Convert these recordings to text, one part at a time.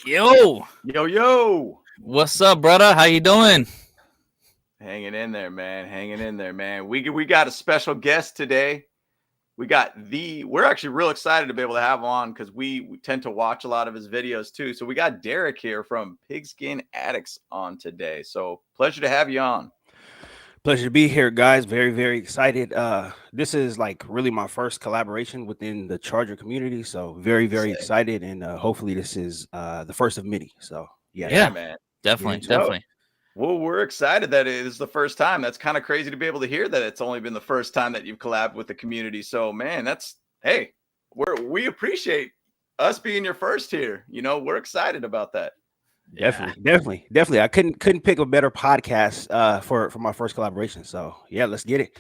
Yo, Yo. what's up, brother? How you doing? Hanging in there, man. Hanging in there, man. We got a special guest today. We're actually real excited to be able to have him on because we tend to watch a lot of his videos too. So we got Derek here from Pigskin Addicts on today. So pleasure to have you on. Pleasure to be here, guys. Very, very excited. This is like really my first collaboration within the Charger community. So very, very excited. And hopefully this is the first of many. So Yeah, man. Definitely. Well, we're excited that it is the first time. That's kind of crazy to be able to hear that it's only been the first time that you've collabed with the community. So, man, we appreciate us being your first here. You know, we're excited about that. Definitely. I couldn't pick a better podcast for my first collaboration. So yeah, let's get it.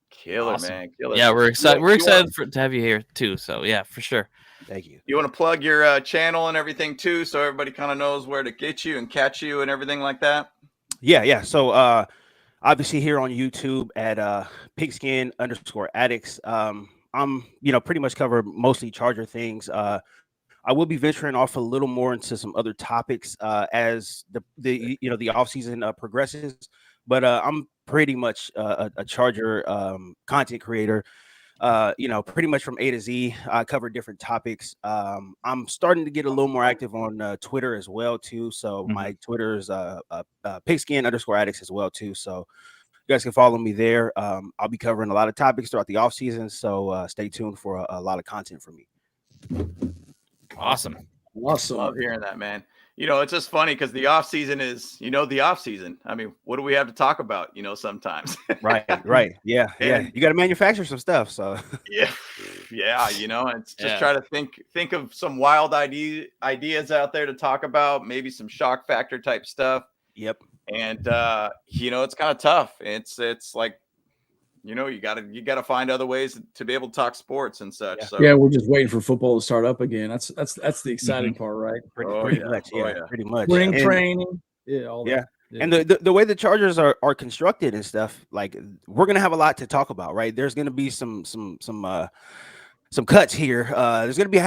Killer, Awesome. man. Killer. Yeah, we're excited. We're excited to have you here too. So yeah, for sure. Thank you. You want to plug your channel and everything too, so everybody kind of knows where to get you and catch you and everything like that? Yeah. So obviously here on YouTube at Pigskin_Addicts. I'm pretty much cover mostly Charger things. I will be venturing off a little more into some other topics as the off season progresses. But I'm pretty much a Charger content creator. Pretty much from A to Z. I cover different topics. I'm starting to get a little more active on Twitter as well too. So my Twitter is Pigskin_Addicts as well too. So you guys can follow me there. I'll be covering a lot of topics throughout the off season. So stay tuned for a lot of content from me. Awesome. Love hearing that, man. You know, it's just funny because the off season is, the off season. I mean, what do we have to talk about? Sometimes. Right. Yeah. You got to manufacture some stuff. So yeah. And it's just try to think of some wild ideas out there to talk about, maybe some shock factor type stuff. Yep. And it's kind of tough. It's like, you gotta find other ways to be able to talk sports and such. Yeah. So we're just waiting for football to start up again. That's the exciting part, right? Pretty much. Pretty much. Spring training. Yeah. All that. Yeah. And the way the Chargers are constructed and stuff, like we're gonna have a lot to talk about, right? There's gonna be some cuts here. There's gonna be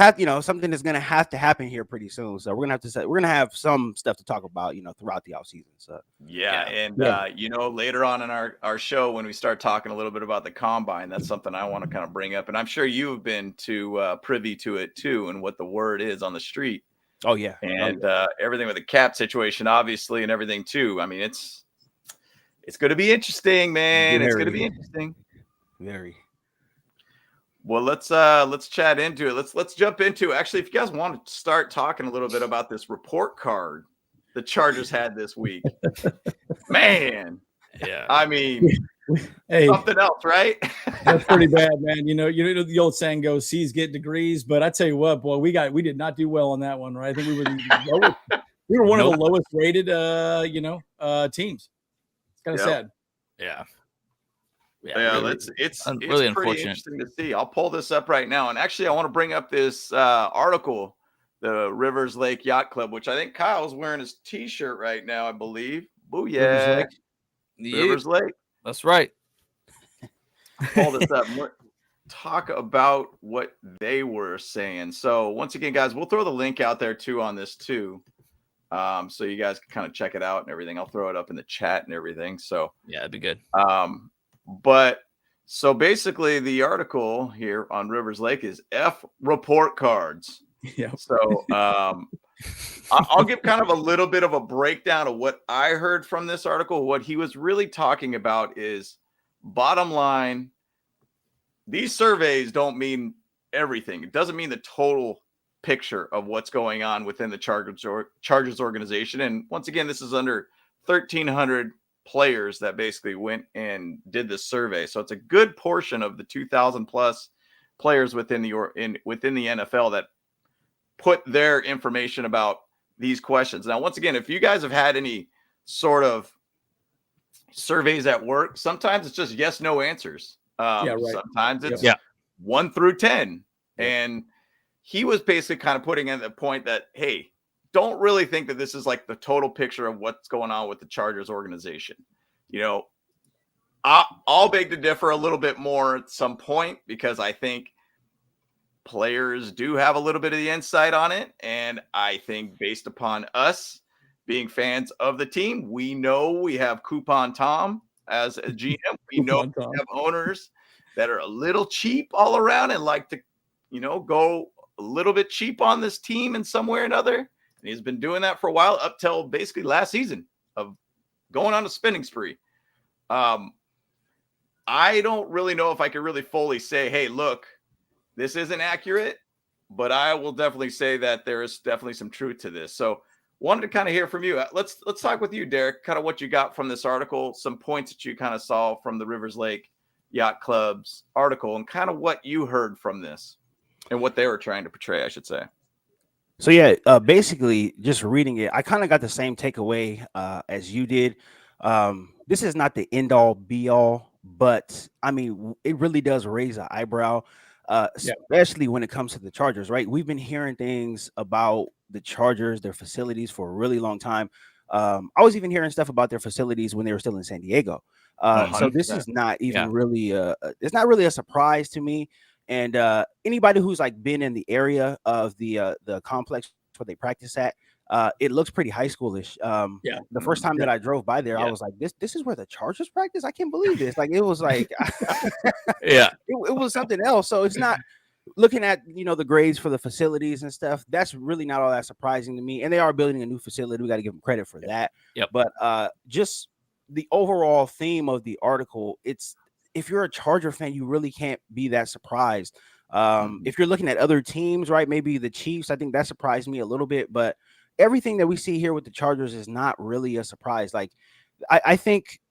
something that's gonna have to happen here pretty soon. So we're gonna have some stuff to talk about, throughout the offseason. So later on in our show when we start talking a little bit about the combine, that's something I want to kind of bring up. And I'm sure you've been privy to it too, and what the word is on the street. Oh yeah. And everything with the cap situation, obviously, and everything too. I mean, it's going to be interesting, man. It's going to be interesting. Very. Well, let's chat into it. Let's jump into it. Actually, if you guys want to start talking a little bit about this report card the Chargers had this week, man. Yeah. I mean, something else, right? That's pretty bad, man. You know the old saying goes, "C's get degrees." But I tell you what, boy, we did not do well on that one, right? I think we were one of the lowest rated, teams. It's kind of sad. Yeah. Really, it's really pretty interesting to see. I'll pull this up right now. And actually, I want to bring up this article, the Rivers Lake Yacht Club, which I think Kyle's wearing his T-shirt right now, I believe. Oh, yeah. Rivers Lake. That's right. Pull this up. Talk about what they were saying. So once again, guys, we'll throw the link out there too on this too. So you guys can kind of check it out and everything. I'll throw it up in the chat and everything. So yeah, it'd be good. But so basically the article here on Rivers Lake is F report cards. Yeah. So I'll give kind of a little bit of a breakdown of what I heard from this article. What he was really talking about is, bottom line, these surveys don't mean everything. It doesn't mean the total picture of what's going on within the Chargers organization. And once again, this is under 1,300 players that basically went and did this survey. So it's a good portion of the 2,000 plus players within the NFL that put their information about these questions. Now, once again, if you guys have had any sort of surveys at work, sometimes it's just yes, no answers. Sometimes it's 1 through 10. Yeah. And he was basically kind of putting in the point that, hey, don't really think that this is like the total picture of what's going on with the Chargers organization. I'll beg to differ a little bit more at some point, because I think players do have a little bit of the insight on it. And I think based upon us being fans of the team, we know we have Coupon Tom as a GM. We know we have owners that are a little cheap all around and like to, go a little bit cheap on this team in some way or another. And he's been doing that for a while, up till basically last season of going on a spending spree. I don't really know if I could really fully say, hey, look, this isn't accurate, but I will definitely say that there is definitely some truth to this. So wanted to kind of hear from you. Let's talk with you, Derek, kind of what you got from this article, some points that you kind of saw from the Rivers Lake Yacht Club's article, and kind of what you heard from this and what they were trying to portray, I should say. So yeah, basically just reading it, I kind of got the same takeaway as you did. This is not the end all be all, but I mean, it really does raise an eyebrow, especially when it comes to the Chargers, right? We've been hearing things about the Chargers, their facilities for a really long time. I was even hearing stuff about their facilities when they were still in San Diego. So this is not even really, it's not really a surprise to me. And anybody who's like been in the area of the complex where they practice at, it looks pretty high schoolish. The first time that I drove by there, I was like, this is where the Chargers practice? I can't believe this. Like, it was like, it was something else. So it's not looking at, the grades for the facilities and stuff. That's really not all that surprising to me. And they are building a new facility. We got to give them credit for that. But just the overall theme of the article, if you're a Charger fan, you really can't be that surprised. If you're looking at other teams, right, maybe the Chiefs, I think that surprised me a little bit, but everything that we see here with the Chargers is not really a surprise. Like, I think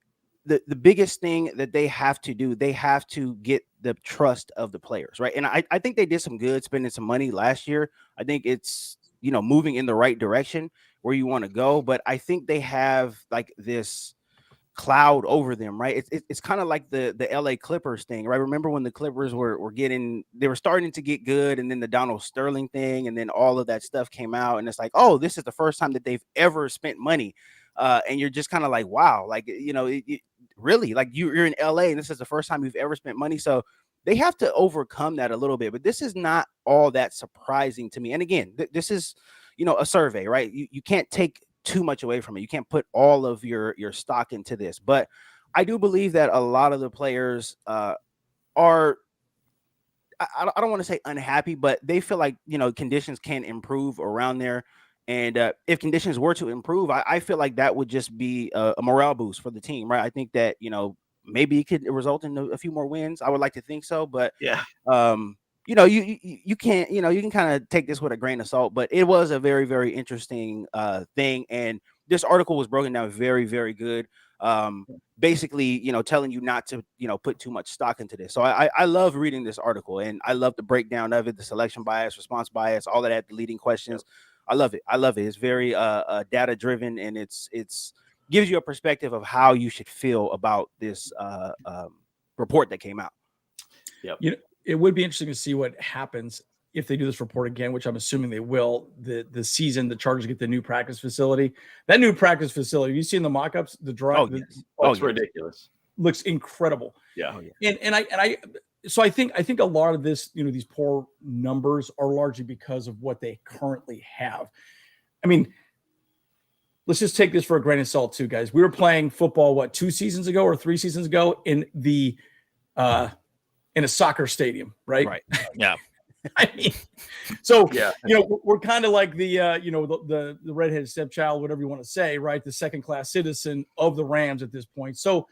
the biggest thing that they have to do, they have to get the trust of the players, right? And I think they did some good spending some money last year. I think it's, moving in the right direction where you want to go, but I think they have like this cloud over them, right? It's kind of like the LA Clippers thing, right? Remember when the Clippers were starting to get good, and then the Donald Sterling thing, and then all of that stuff came out, and it's like, oh, this is the first time that they've ever spent money, and you're just kind of like, wow, like, really, like you're in LA and this is the first time you've ever spent money. So they have to overcome that a little bit, but this is not all that surprising to me. And again, this is, a survey, right? You can't take too much away from it. You can't put all of your stock into this, but I do believe that a lot of the players are, I don't want to say unhappy, but they feel like, conditions can improve around there. And if conditions were to improve, I feel like that would just be a morale boost for the team, right? I think that, maybe it could result in a few more wins. I would like to think so, but you can't, you can kind of take this with a grain of salt, but it was a very, very interesting thing. And this article was broken down very, very good. Basically, telling you not to, put too much stock into this. So I love reading this article, and I love the breakdown of it, the selection bias, response bias, all of that, the leading questions. I love it. It's very data driven, and it's gives you a perspective of how you should feel about this report that came out. It would be interesting to see what happens if they do this report again, which I'm assuming they will. The season the Chargers get the new practice facility. That new practice facility, have you seen the mock-ups? The drawing? It's ridiculous. Looks incredible. Yeah. So I think a lot of this, these poor numbers are largely because of what they currently have. I mean, let's just take this for a grain of salt too, guys. We were playing football, 2 seasons ago or 3 seasons ago in a soccer stadium, right? Right. Yeah. I mean, so we're kind of like the the redheaded stepchild, whatever you want to say, right? The second-class citizen of the Rams at this point. So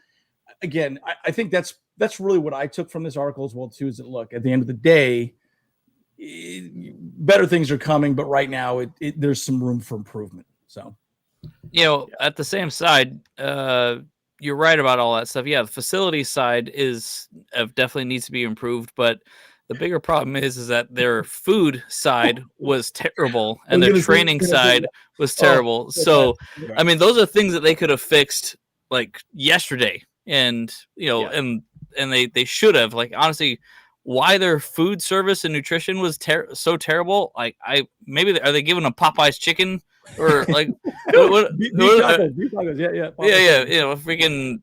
again, I think that's really what I took from this article as well too. Is that, look, at the end of the day, better things are coming, but right now there's some room for improvement. So, at the same side, you're right about all that stuff. Yeah, the facility side definitely needs to be improved, but the bigger problem is that their food side was terrible and their training side was terrible. So, I mean, those are things that they could have fixed like yesterday, and and they should have. Like, honestly, why their food service and nutrition was so terrible? Like, are they giving them Popeye's chicken? Or like beef tacos, freaking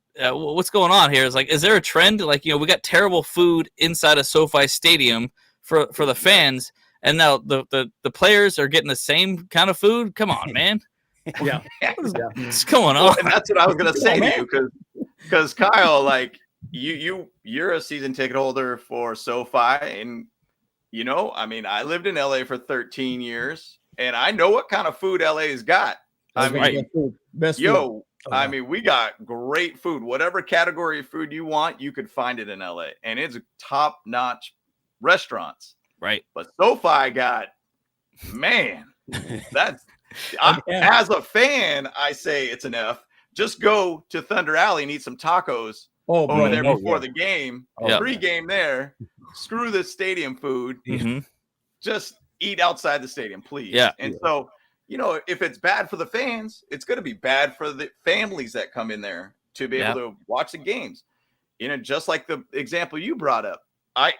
what's going on here? Is there a trend? Like, we got terrible food inside a SoFi Stadium, for the fans, and now the players are getting the same kind of food. Come on, man. Yeah. What's going on? Well, and that's what I was gonna say to you, because Kyle, like you're a season ticket holder for SoFi, and I mean, I lived in LA for 13 years, and I know what kind of food LA's got. I mean, best food. I mean, we got great food. Whatever category of food you want, you could find it in LA, and it's top-notch restaurants. Right. But SoFi got, man, that's as a fan, I say it's an F. Just go to Thunder Alley and eat some tacos over there before the game, pre-game there. Screw the stadium food. Just eat outside the stadium, please. Yeah. And so, if it's bad for the fans, it's going to be bad for the families that come in there to be able to watch the games. Just like the example you brought up.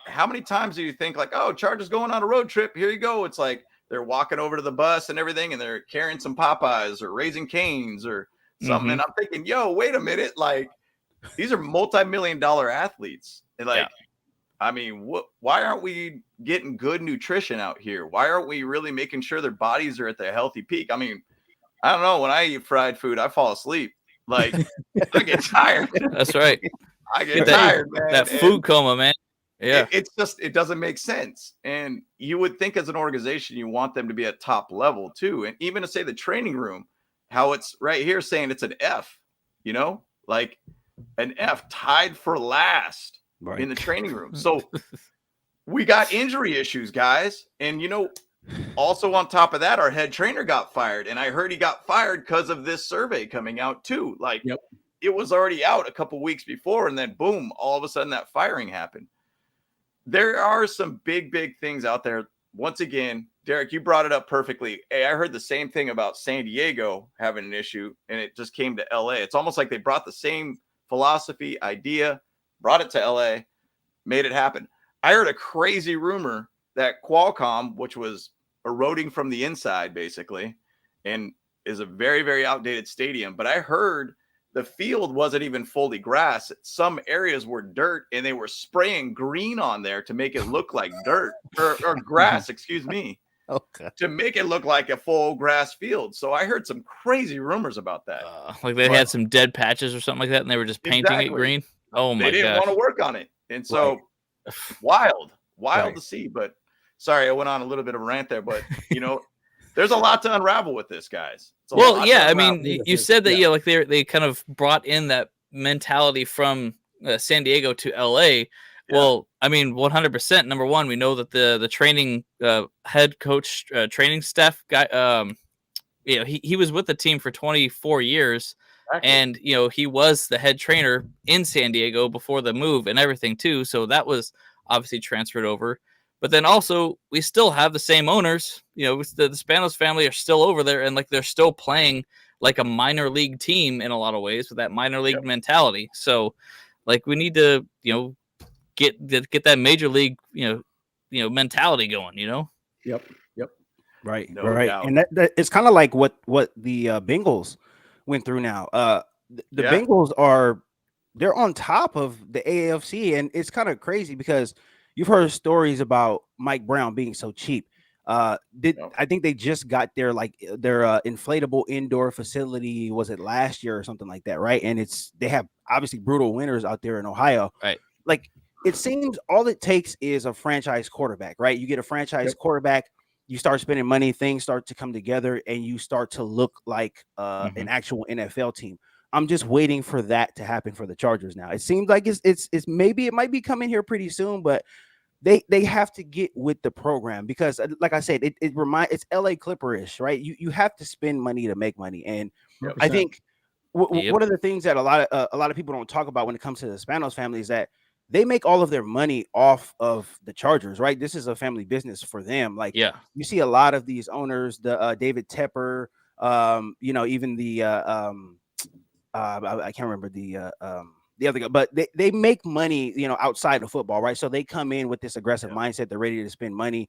How many times do you think like, oh, Chargers going on a road trip? Here you go. It's like they're walking over to the bus and everything, and they're carrying some Popeyes or Raising Cane's or something. And I'm thinking, yo, wait a minute. Like, these are multi-million-dollar athletes. And like, I mean, why aren't we getting good nutrition out here? Why aren't we really making sure their bodies are at their healthy peak? I mean, I don't know. When I eat fried food, I fall asleep. Like, I get tired. That's right. I get tired, man. That food coma, man. Yeah. It's just, it doesn't make sense. And you would think as an organization, you want them to be at top level too. And even to say the training room, how it's right here saying it's an F, like an F tied for last. Right. In the training room. So we got injury issues, guys. And, also on top of that, our head trainer got fired. And I heard he got fired because of this survey coming out too. Like it was already out a couple weeks before. And then boom, all of a sudden that firing happened. There are some big things out there. Once again, Derek, you brought it up perfectly. Hey, I heard the same thing about San Diego having an issue, and it just came to LA. It's almost like they brought the same philosophy, idea, brought it to LA, made it happen. I heard a crazy rumor that Qualcomm, which was eroding from the inside basically, and is a very, very outdated stadium, but I heard the field wasn't even fully grass. Some areas were dirt, and they were spraying green on there to make it look like dirt or grass, excuse me. Okay. To make it look like a full grass field. So I heard some crazy rumors about that. Like they had some dead patches or something like that, and they were just painting it green. Oh my god! They didn't want to work on it, and so wild to see. But sorry, I went on a little bit of a rant there. But there's a lot to unravel with this, guys. Well, yeah, I mean, you said that like they kind of brought in that mentality from San Diego to LA. Well, I mean, 100%. Number one, we know that the training head coach training staff guy, he was with the team for 24 years. Exactly. And, he was the head trainer in San Diego before the move and everything too. So that was obviously transferred over. But then also we still have the same owners, the Spanos family are still over there, and like they're still playing like a minor league team in a lot of ways with that minor league mentality. So like we need to, get that major league, mentality going, Yep. Right. No right. doubt. And that it's kind of like what the Bengals went through now. The Bengals they're on top of the AFC, and it's kind of crazy because you've heard stories about Mike Brown being so cheap. I think they just got their inflatable indoor facility, was it last year or something like that, right? And they have obviously brutal winters out there in Ohio. Right. Like it seems all it takes is a franchise quarterback, right? You get a franchise quarterback, you start spending money, things start to come together, and you start to look like an actual NFL team. I'm just waiting for that to happen for the Chargers now. It seems like it's maybe it might be coming here pretty soon, but they have to get with the program because, like I said, it's LA Clipper-ish, right? You have to spend money to make money, and 100%. I think one of the things that a lot of people don't talk about when it comes to the Spanos family is that they make all of their money off of the Chargers, right? This is a family business for them. Like, you see a lot of these owners, the David Tepper, even the I can't remember the other guy, but they make money, outside of football, right? So they come in with this aggressive mindset. They're ready to spend money.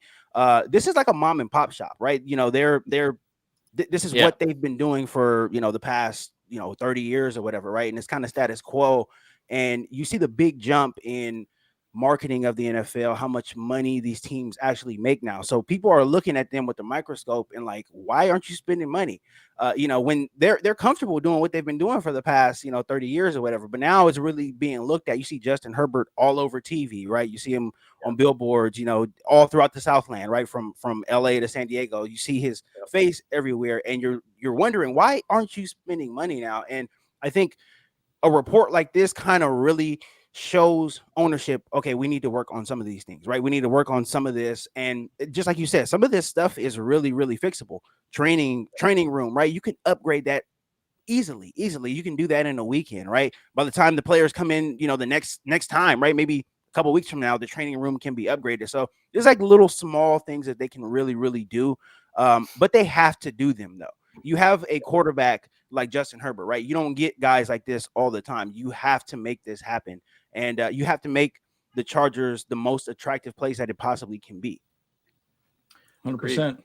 This is like a mom and pop shop, right? This is what they've been doing for, the past, 30 years or whatever, right? And it's kind of status quo. And you see the big jump in marketing of the NFL, how much money these teams actually make now. So people are looking at them with the microscope and like, why aren't you spending money? When they're comfortable doing what they've been doing for the past 30 years or whatever. But now it's really being looked at. You see Justin Herbert all over TV, right? You see him on billboards, all throughout the Southland, right? From LA to San Diego. You see his face everywhere, and you're wondering, why aren't you spending money now? And I think a report like this kind of really shows ownership. Okay, we need to work on some of these things, right? We need to work on some of this. And just like you said, some of this stuff is really, really fixable. Training room, right? You can upgrade that easily. You can do that in a weekend, right? By the time the players come in, the next time, right? Maybe a couple weeks from now, the training room can be upgraded. So there's like little small things that they can really, really do. But they have to do them though. You have a quarterback like Justin Herbert, right? You don't get guys like this all the time. You have to make this happen. And you have to make the Chargers the most attractive place that it possibly can be. 100%.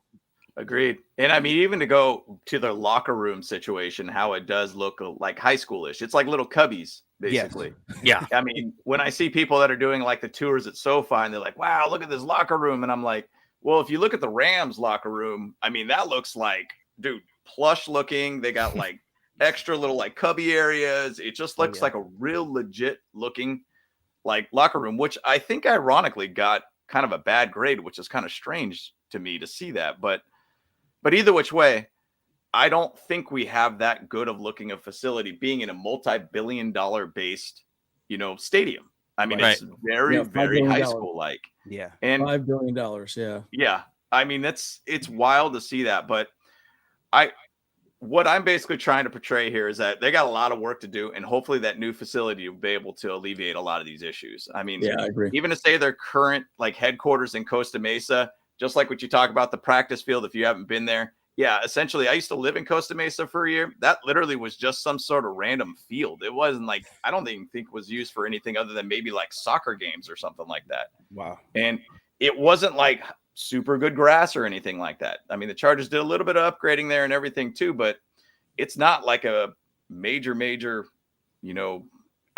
Agreed. And I mean, even to go to their locker room situation, how it does look like high schoolish. It's like little cubbies, basically. Yes. Yeah. I mean, when I see people that are doing like the tours at SoFi and they're like, wow, look at this locker room. And I'm like, well, if you look at the Rams locker room, I mean, that looks like, dude, plush looking. They got like extra little like cubby areas. It just looks like a real legit looking like locker room, which I think ironically got kind of a bad grade, which is kind of strange to me to see that. But either which way, I don't think we have that good of looking a facility being in a multi-billion-dollar based, stadium. I mean, it's very, very high school like. Yeah. And $5 billion. Yeah. Yeah. I mean, it's wild to see that. But what I'm basically trying to portray here is that they got a lot of work to do, and hopefully that new facility will be able to alleviate a lot of these issues. I mean, I agree. Even to say their current like headquarters in Costa Mesa, just like what you talk about the practice field, if you haven't been there. Yeah, essentially, I used to live in Costa Mesa for a year. That literally was just some sort of random field. It wasn't like, I don't even think it was used for anything other than maybe like soccer games or something like that. Wow. And it wasn't like super good grass or anything like that. I mean, the Chargers did a little bit of upgrading there and everything too, but it's not like a major,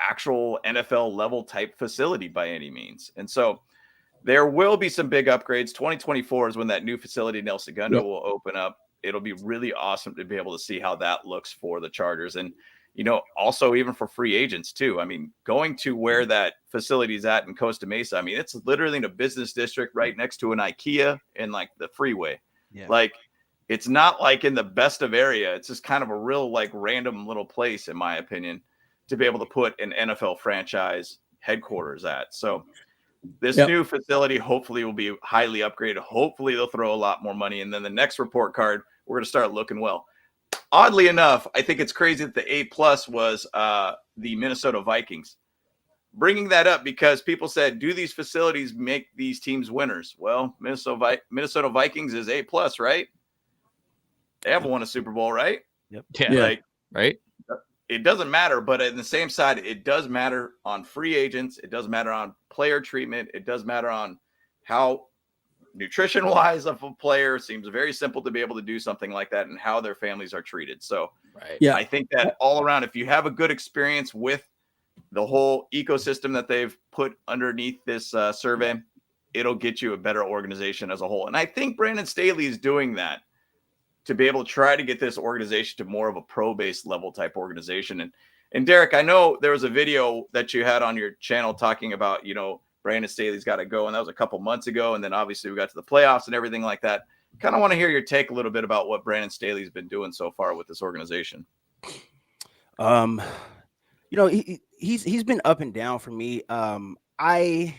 actual NFL level type facility by any means. And so there will be some big upgrades. 2024 is when that new facility in El Segundo will open up. It'll be really awesome to be able to see how that looks for the Chargers. And, also even for free agents too. I mean, going to where that facility is at in Costa Mesa, I mean, it's literally in a business district right next to an IKEA and like the freeway. Yeah. Like, it's not like in the best of area. It's just kind of a real like random little place, in my opinion, to be able to put an NFL franchise headquarters at. So this new facility hopefully will be highly upgraded. Hopefully they'll throw a lot more money. And then the next report card, we're going to start looking well. Oddly enough, I think it's crazy that the A+ was the Minnesota Vikings. Bringing that up because people said, do these facilities make these teams winners? Well, Minnesota Vikings is A+, right? They haven't won a Super Bowl, right? Yep. Yeah. Right. It doesn't matter, but on the same side, it does matter on free agents. It does matter on player treatment. It does matter on how nutrition-wise of a player seems very simple to be able to do something like that and how their families are treated. So I think that all around, if you have a good experience with the whole ecosystem that they've put underneath this survey, it'll get you a better organization as a whole. And I think Brandon Staley is doing that to be able to try to get this organization to more of a pro-based level type organization. And Derek, I know there was a video that you had on your channel talking about, Brandon Staley's got to go. And that was a couple months ago. And then obviously we got to the playoffs and everything like that. Kind of want to hear your take a little bit about what Brandon Staley's been doing so far with this organization. He's been up and down for me. I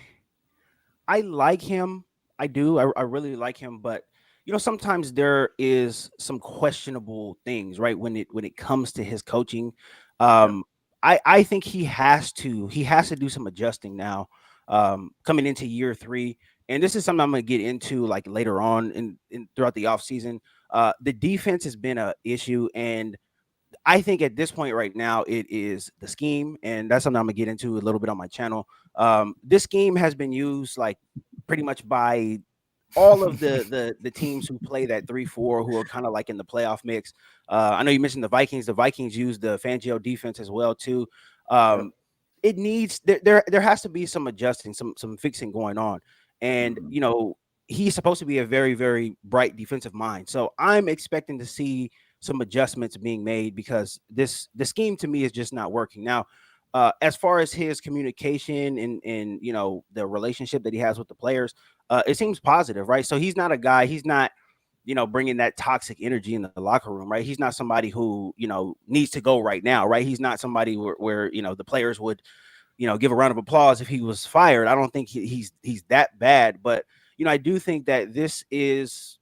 like him. I do. I really like him, but sometimes there is some questionable things, right? When it comes to his coaching, I think he has to do some adjusting now, coming into year 3. And this is something I'm going to get into like later on in throughout the offseason. The defense has been an issue, and I think at this point right now it is the scheme, and that's something I'm going to get into a little bit on my channel. This scheme has been used like pretty much by all of the teams who play that 3-4 who are kind of like in the playoff mix. I know you mentioned the Vikings. The Vikings use the Fangio defense as well too. it needs there has to be some adjusting, some fixing going on. And he's supposed to be a very, very bright defensive mind. So I'm expecting to see some adjustments being made because the scheme to me is just not working. Now, as far as his communication and the relationship that he has with the players, it seems positive, right? So he's not a guy, he's not bringing that toxic energy in the locker room, right? He's not somebody who, needs to go right now, right? He's not somebody where the players would, give a round of applause if he was fired. I don't think he's that bad, but, I do think that this is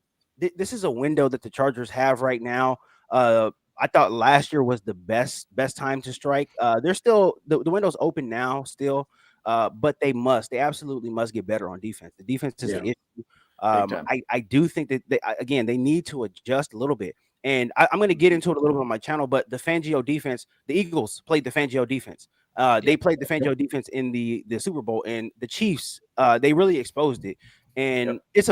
a window that the Chargers have right now. I thought last year was the best time to strike. They're still the window's open now still, but they absolutely must get better on defense. The defense is an issue. I do think that they need to adjust a little bit. And I'm going to get into it a little bit on my channel, but the Fangio defense, the Eagles played the Fangio defense. They played the Fangio defense in the Super Bowl, and the Chiefs, they really exposed it. And it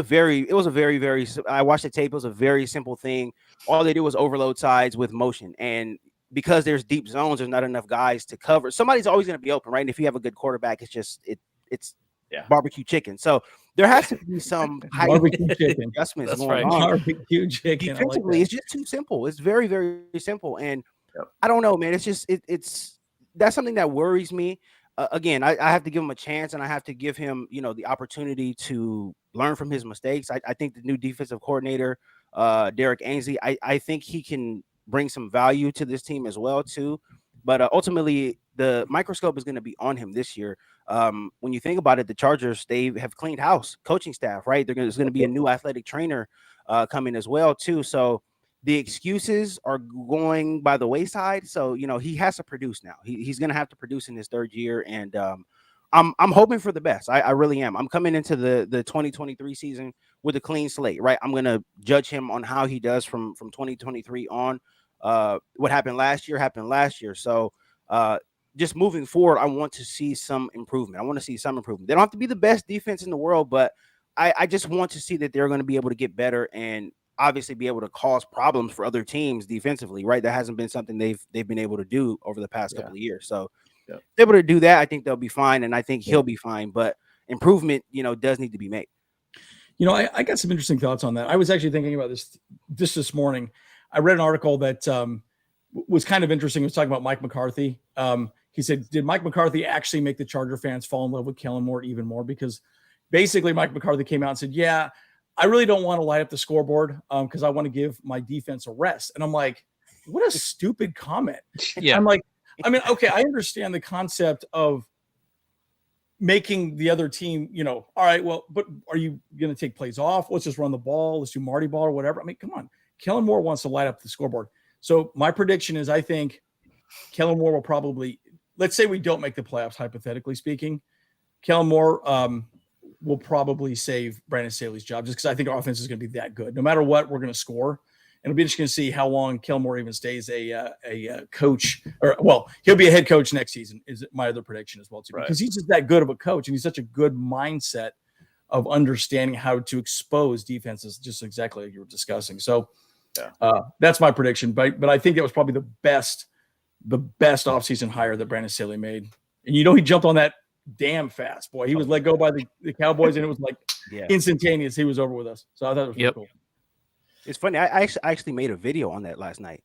was a very, I watched the tape. It was a very simple thing. All they do was overload sides with motion. And because there's deep zones, there's not enough guys to cover. Somebody's always going to be open, right? And if you have a good quarterback, it's barbecue chicken. So there has to be some barbecue chicken adjustments going on. Barbecue chicken. Defensively, it's just too simple. It's very, very simple. And I don't know, man. It's just that's something that worries me. Again, I have to give him a chance, and I have to give him, the opportunity to learn from his mistakes. I think the new defensive coordinator, Derek Ainsley, I think he can bring some value to this team as well too. But ultimately, the microscope is going to be on him this year. When you think about it, the Chargers, they have cleaned house, coaching staff, right? There's going to be a new athletic trainer coming as well too. So the excuses are going by the wayside. So, he has to produce now. He's going to have to produce in his third year. And I'm hoping for the best. I really am. I'm coming into the 2023 season with a clean slate, right? I'm going to judge him on how he does from 2023 on. What happened last year. So just moving forward, I want to see some improvement. They don't have to be the best defense in the world, but I just want to see that they're going to be able to get better and obviously be able to cause problems for other teams defensively, right? That hasn't been something they've been able to do over the past couple of years. So if they're able to do that, I think they'll be fine, and I think he'll be fine. But improvement, does need to be made. I got some interesting thoughts on that. I was actually thinking about this morning. I read an article that was kind of interesting. It was talking about Mike McCarthy. He said, did Mike McCarthy actually make the Charger fans fall in love with Kellen Moore even more? Because basically Mike McCarthy came out and said, yeah, I really don't want to light up the scoreboard because I want to give my defense a rest. And I'm like, what a stupid comment. Yeah. I'm like, okay, I understand the concept of making the other team, all right, well, but are you going to take plays off? Let's just run the ball. Let's do Marty ball or whatever. Come on. Kellen Moore wants to light up the scoreboard. So my prediction is I think Kellen Moore will probably, let's say we don't make the playoffs, hypothetically speaking, Kellen Moore will probably save Brandon Staley's job just because I think our offense is going to be that good. No matter what, we're going to score. And it'll be interesting to see how long Kellen Moore even stays a coach. He'll be a head coach next season is my other prediction as well, too. Because he's just that good of a coach, and he's such a good mindset of understanding how to expose defenses, just exactly like you were discussing. So that's my prediction. But I think that was probably the best offseason hire that Brandon Staley made. And he jumped on that damn fast, boy. He was let go by the Cowboys, and it was like instantaneous. He was over with us. So I thought it was pretty cool. It's funny. I actually made a video on that last night.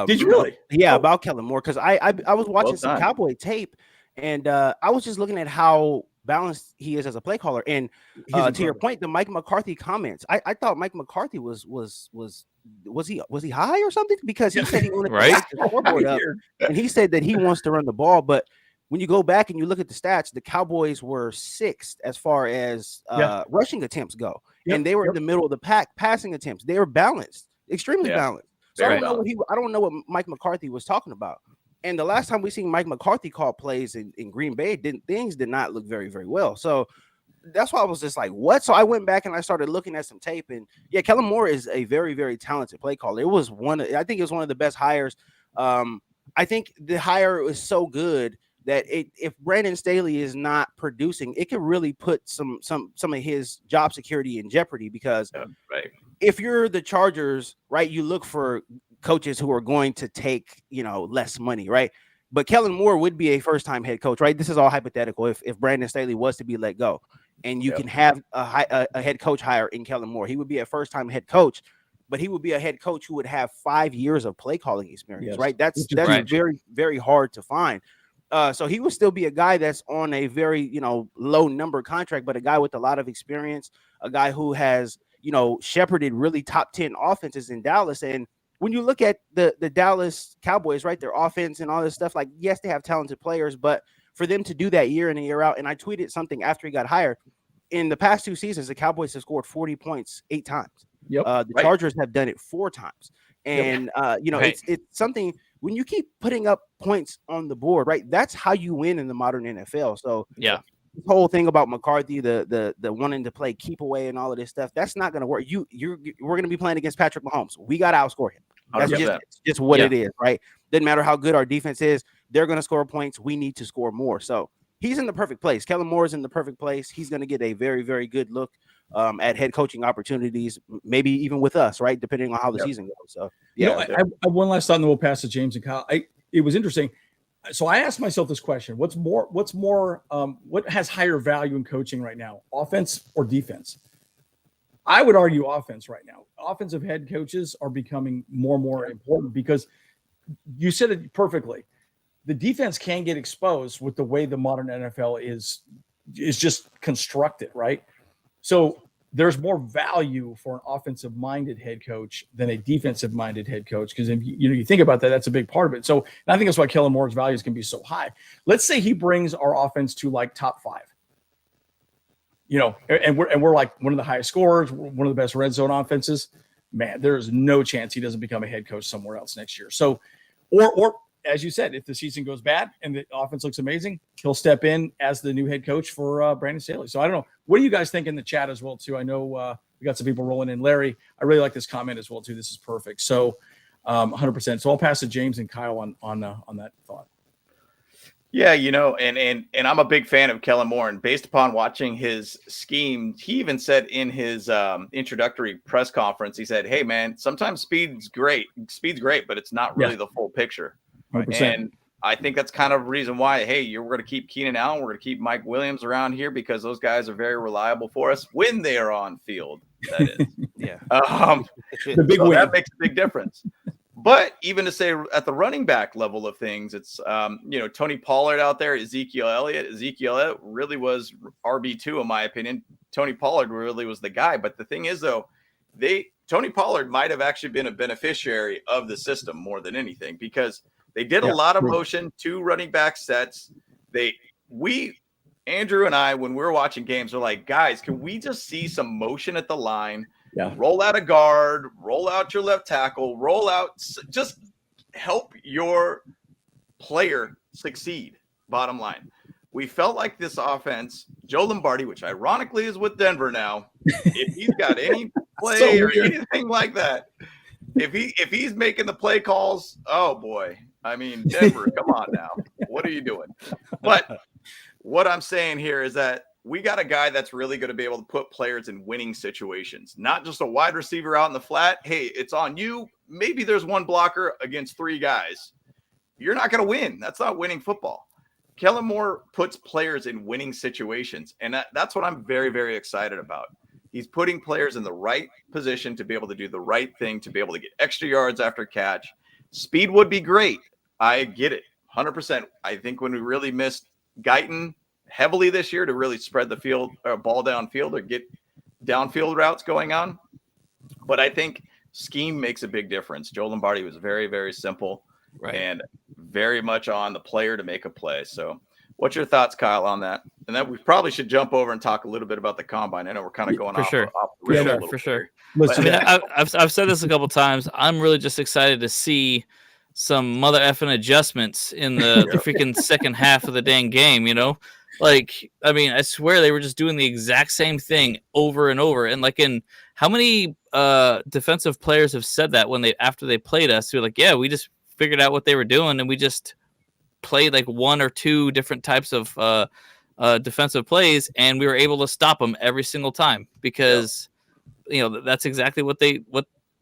Did you really? Yeah, about Kellen Moore, because I was watching some Cowboy tape, and I was just looking at how balanced he is as a play caller. And to your point, the Mike McCarthy comments, I thought Mike McCarthy was he high or something? Because he said he wanted to light the scoreboard up, and he said that he wants to run the ball. But when you go back and you look at the stats, the Cowboys were sixth as far as rushing attempts go. And they were in the middle of the pack passing attempts. They were balanced, extremely balanced. So I don't know what Mike McCarthy was talking about. And the last time we seen Mike McCarthy call plays in Green Bay, things did not look very, very well. So that's why I was just like, what? So I went back and I started looking at some tape. And Kellen Moore is a very, very talented play caller. I think it was one of the best hires. I think the hire was so good that if Brandon Staley is not producing, it could really put some of his job security in jeopardy, because if you're the Chargers, right, you look for coaches who are going to take, less money, right? But Kellen Moore would be a first-time head coach, right? This is all hypothetical. If Brandon Staley was to be let go, and you can have a head coach hire in Kellen Moore, he would be a first-time head coach, but he would be a head coach who would have 5 years of play calling experience, right? That's right. very, very hard to find. So he would still be a guy that's on a very, low number contract, but a guy with a lot of experience, a guy who has, shepherded really top 10 offenses in Dallas. And when you look at the Dallas Cowboys, right, their offense and all this stuff, like, yes, they have talented players, but for them to do that year in and year out, and I tweeted something after he got hired, in the past 2 seasons, the Cowboys have scored 40 points 8 times. The Chargers have done it 4 times. And, it's something when you keep putting up points on the board, right? That's how you win in the modern NFL. So yeah, this whole thing about McCarthy, the wanting to play keep away and all of this stuff, that's not going to work. We're going to be playing against Patrick Mahomes. We got to outscore him. That's just what it is, right? Doesn't matter how good our defense is. They're going to score points. We need to score more. So he's in the perfect place. Kellen Moore is in the perfect place. He's going to get a very, very good look at head coaching opportunities, maybe even with us, right? Depending on how the season goes. So, I have one last thought, and then we'll pass to James and Kyle. It was interesting. So I asked myself this question: what has higher value in coaching right now, offense or defense? I would argue offense right now. Offensive head coaches are becoming more and more important because you said it perfectly. The defense can get exposed with the way the modern NFL is just constructed, right? So there's more value for an offensive-minded head coach than a defensive-minded head coach, because if you think about that, that's a big part of it. So I think that's why Kellen Moore's values can be so high. Let's say he brings our offense to like top 5, and we're like one of the highest scorers, one of the best red zone offenses. Man, there is no chance he doesn't become a head coach somewhere else next year. So, or as you said, if the season goes bad and the offense looks amazing, he'll step in as the new head coach for Brandon Staley. So I don't know. What do you guys think in the chat as well, too? I know we got some people rolling in. Larry, I really like this comment as well, too. This is perfect. So 100%. So I'll pass to James and Kyle on that thought. Yeah, and I'm a big fan of Kellen Moore, and based upon watching his scheme, he even said in his introductory press conference, he said, "Hey, man, sometimes speed's great, but it's not really the full picture." 100%. And I think that's kind of the reason why, we're going to keep Keenan Allen, we're going to keep Mike Williams around here, because those guys are very reliable for us when they are on field. That is, the big win. That makes a big difference. But even to say at the running back level of things, it's Tony Pollard out there, Ezekiel Elliott. Ezekiel Elliott really was RB2 in my opinion. Tony Pollard really was the guy. But the thing is, though, Tony Pollard might have actually been a beneficiary of the system more than anything, because they did a lot of motion, 2 running back sets. Andrew and I, when we were watching games, were like, guys, can we just see some motion at the line? Yeah. Roll out a guard, roll out your left tackle, just help your player succeed. Bottom line. We felt like this offense, Joe Lombardi, which ironically is with Denver now, if he's got any play or anything like that, if he's making the play calls, oh boy. I mean, Denver, come on now. What are you doing? But what I'm saying here is that we got a guy that's really going to be able to put players in winning situations, not just a wide receiver out in the flat. Hey, it's on you. Maybe there's one blocker against 3 guys. You're not going to win. That's not winning football. Kellen Moore puts players in winning situations, and that's what I'm very, very excited about. He's putting players in the right position to be able to do the right thing, to be able to get extra yards after catch. Speed would be great. I get it, 100%. I think when we really missed Guyton heavily this year to really spread the field ball downfield or get downfield routes going on. But I think scheme makes a big difference. Joe Lombardi was very, very simple and very much on the player to make a play. So what's your thoughts, Kyle, on that? And then we probably should jump over and talk a little bit about the combine. I know we're kind of going off the rails for sure. I mean, I've said this a couple times. I'm really just excited to see some mother effing adjustments in the freaking second half of the dang game, Like, I mean, I swear they were just doing the exact same thing over and over. And like, how many defensive players have said that after they played us? They're like, yeah, we just figured out what they were doing and we just played like 1 or 2 different types of defensive plays, and we were able to stop them every single time because that's exactly what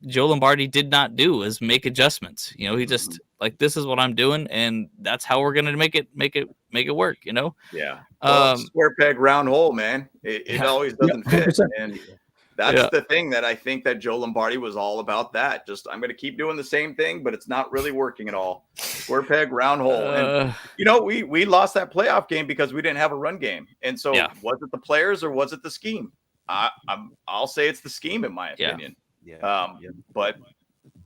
Joe Lombardi did not do is make adjustments. You know, he just like, this is what I'm doing, and that's how we're gonna make it work. You know. Yeah. Well, square peg, round hole, man. It always doesn't fit. 100%. And that's the thing that I think that Joe Lombardi was all about. That just, I'm going to keep doing the same thing, but it's not really working at all. Square peg, round hole. And you know, we lost that playoff game because we didn't have a run game. And so was it the players or was it the scheme? I'll say it's the scheme in my opinion. But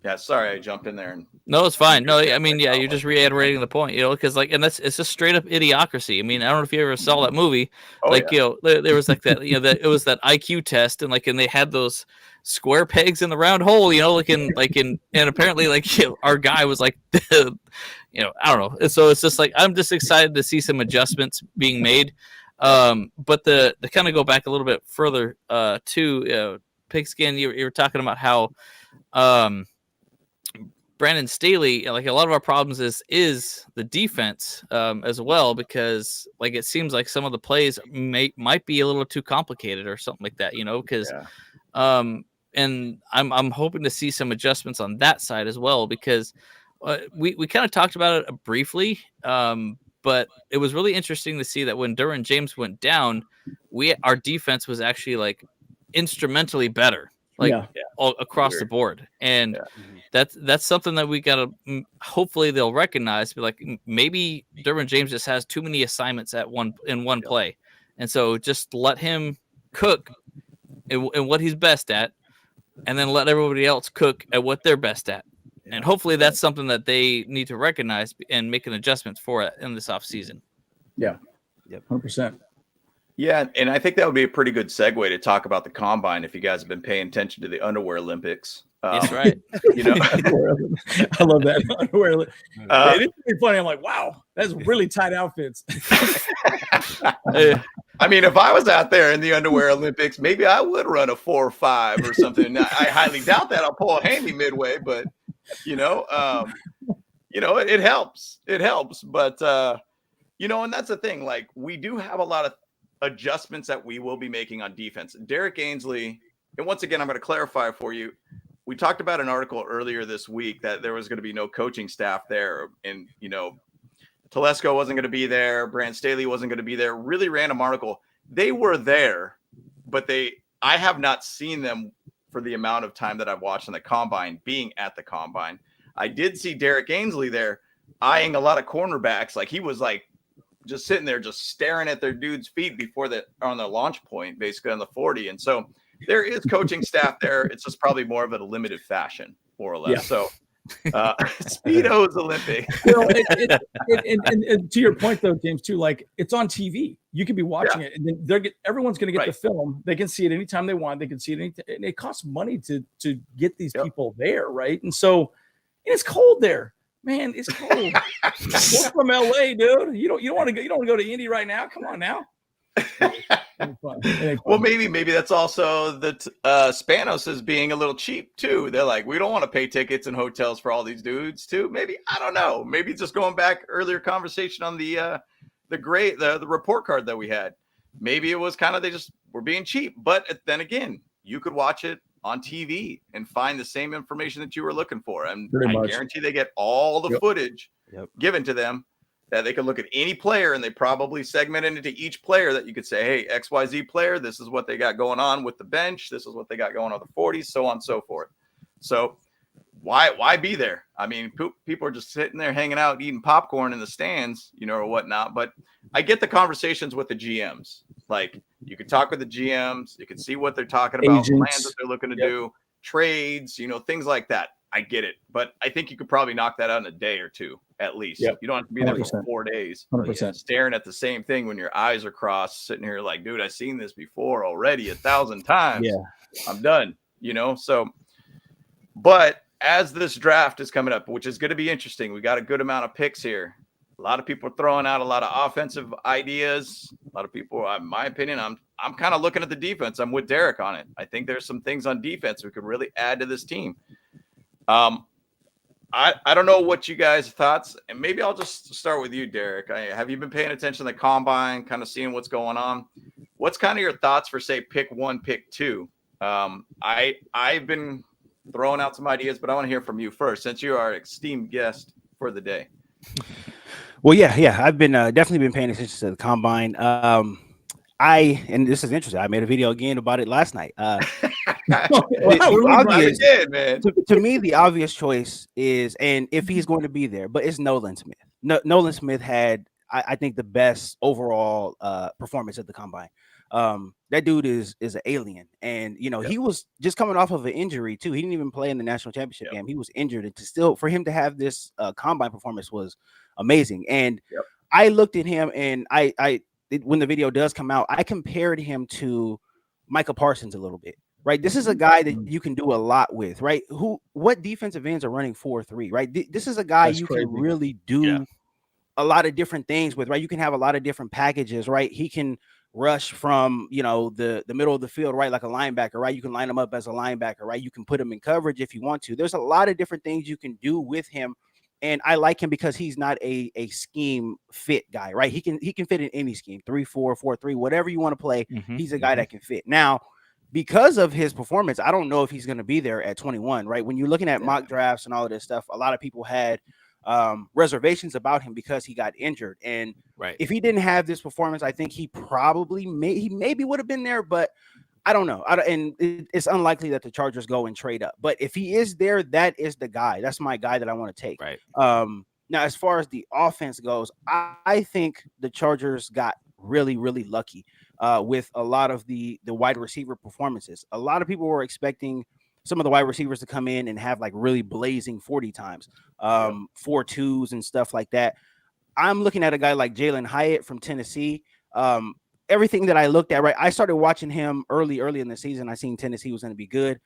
yeah, sorry I jumped in there. No, it's fine. No, I mean, yeah, you're just reiterating the point, you know, because like, and it's just straight up idiocracy. I mean, I don't know if you ever saw that movie. You know, there was like that, you know, that it was that IQ test, and like, and they had those square pegs in the round hole, you know, and apparently like, you know, our guy was like, you know, I don't know. And so it's just like, I'm just excited to see some adjustments being made. But the kind of go back a little bit further to Pigskin, you were talking about how Brandon Staley, like a lot of our problems is the defense as well, because like it seems like some of the plays might be a little too complicated or something like that, you know, because and I'm hoping to see some adjustments on that side as well, because we kind of talked about it briefly, but it was really interesting to see that when Derwin James went down, our defense was actually like instrumentally better, like all across the board, and that's something that we gotta hopefully they'll recognize. Be like, maybe Derwin James just has too many assignments in one play, and so just let him cook in what he's best at, and then let everybody else cook at what they're best at. And hopefully that's something that they need to recognize and make an adjustment for it in this offseason. Yeah. Yep. 100%. Yeah. And I think that would be a pretty good segue to talk about the combine. If you guys have been paying attention to the underwear Olympics. That's right. You know, I love that underwear. It's really funny. I'm like, wow, that's really tight outfits. I mean, if I was out there in the underwear Olympics, maybe I would run a 4 or 5 or something. I highly doubt that I'll pull a handy midway, but you know, it helps. It helps. But, you know, and that's the thing. Like, we do have a lot of adjustments that we will be making on defense. Derek Ainsley, and once again, I'm going to clarify for you. We talked about an article earlier this week that there was going to be no coaching staff there. And, you know, Telesco wasn't going to be there. Brand Staley wasn't going to be there. Really random article. They were there, but I have not seen them for the amount of time that I've watched in the combine, being at the combine. I did see Derek Ainsley there eyeing a lot of cornerbacks. Like, he was like just sitting there, just staring at their dude's feet before on the launch point, basically on the 40. And so there is coaching staff there. It's just probably more of a limited fashion, more or less. Yeah. So Speedo's Olympic. Well, and to your point though, James, too, like, it's on TV. You could be watching it, and then everyone's going to get the film. They can see it anytime they want. They can see it and it costs money to get these people there, right? And so it's cold there, man. It's cold. We're from LA, dude. You don't want to go to Indy right now. Come on now. Well, maybe that's also the Spanos is being a little cheap too. They're like, we don't want to pay tickets and hotels for all these dudes too. Maybe, I don't know. Maybe just going back earlier conversation on the report card that we had. Maybe it was kind of they just were being cheap. But then again, you could watch it on TV and find the same information that you were looking for, and I guarantee they get all the footage given to them. That they could look at any player and they probably segment it into each player that you could say, hey, XYZ player, this is what they got going on with the bench. This is what they got going on the 40s, so on and so forth. So why be there? I mean, people are just sitting there hanging out, eating popcorn in the stands, you know, or whatnot. But I get the conversations with the GMs. Like, you could talk with the GMs. You can see what they're talking about, plans that they're looking to do, trades, you know, things like that. I get it. But I think you could probably knock that out in a day or two, at least. You don't have to be there 100%. For 4 days 100%. Staring at the same thing when your eyes are crossed, sitting here like, dude, I've seen this before already 1,000 times. I'm done, you know? So, but as this draft is coming up, which is going to be interesting, we got a good amount of picks here. A lot of people are throwing out a lot of offensive ideas. A lot of people, in my opinion, I'm kind of looking at the defense. I'm with Derek on it. I think there's some things on defense we could really add to this team. I don't know what you guys' thoughts, and maybe I'll just start with you, Derek. Have you been paying attention to the combine, kind of seeing what's going on? What's kind of your thoughts for, say, pick 1, pick 2? I've been throwing out some ideas, but I want to hear from you first, since you are our esteemed guest for the day. Well, yeah, I've been definitely been paying attention to the combine. And this is interesting. I made a video again about it last night. Obvious, man. To me, the obvious choice is, and if he's going to be there, but it's Nolan Smith. Nolan Smith had, I think, the best overall performance at the combine. That dude is an alien, and he was just coming off of an injury too. He didn't even play in the national championship game. He was injured, and for him to have this combine performance was amazing. And I looked at him, and when the video does come out, I compared him to Micah Parsons a little bit, right? This is a guy that you can do a lot with, right? What defensive ends are running 4-3, right? This is a guy can really do a lot of different things with, right? You can have a lot of different packages, right? He can rush from, the middle of the field, right? Like a linebacker, right? You can line him up as a linebacker, right? You can put him in coverage if you want to. There's a lot of different things you can do with him. And I like him because he's not a scheme fit guy, right? He can fit in any scheme, 3-4, 4-3, whatever you want to play. He's a guy that can fit. Now, because of his performance, I don't know if he's going to be there at 21, right? When you're looking at mock drafts and all of this stuff, a lot of people had reservations about him because he got injured. And if he didn't have this performance, I think he maybe would have been there, but I don't know. And it's unlikely that the Chargers go and trade up. But if he is there, that is the guy. That's my guy that I want to take. Right. Now, as far as the offense goes, I think the Chargers got really, really lucky with a lot of the wide receiver performances. A lot of people were expecting some of the wide receivers to come in and have like really blazing 40 times, 4.2s and stuff like that. I'm looking at a guy like Jalen Hyatt from Tennessee. Everything that I looked at, right? I started watching him early in the season. I seen Tennessee was going to be good.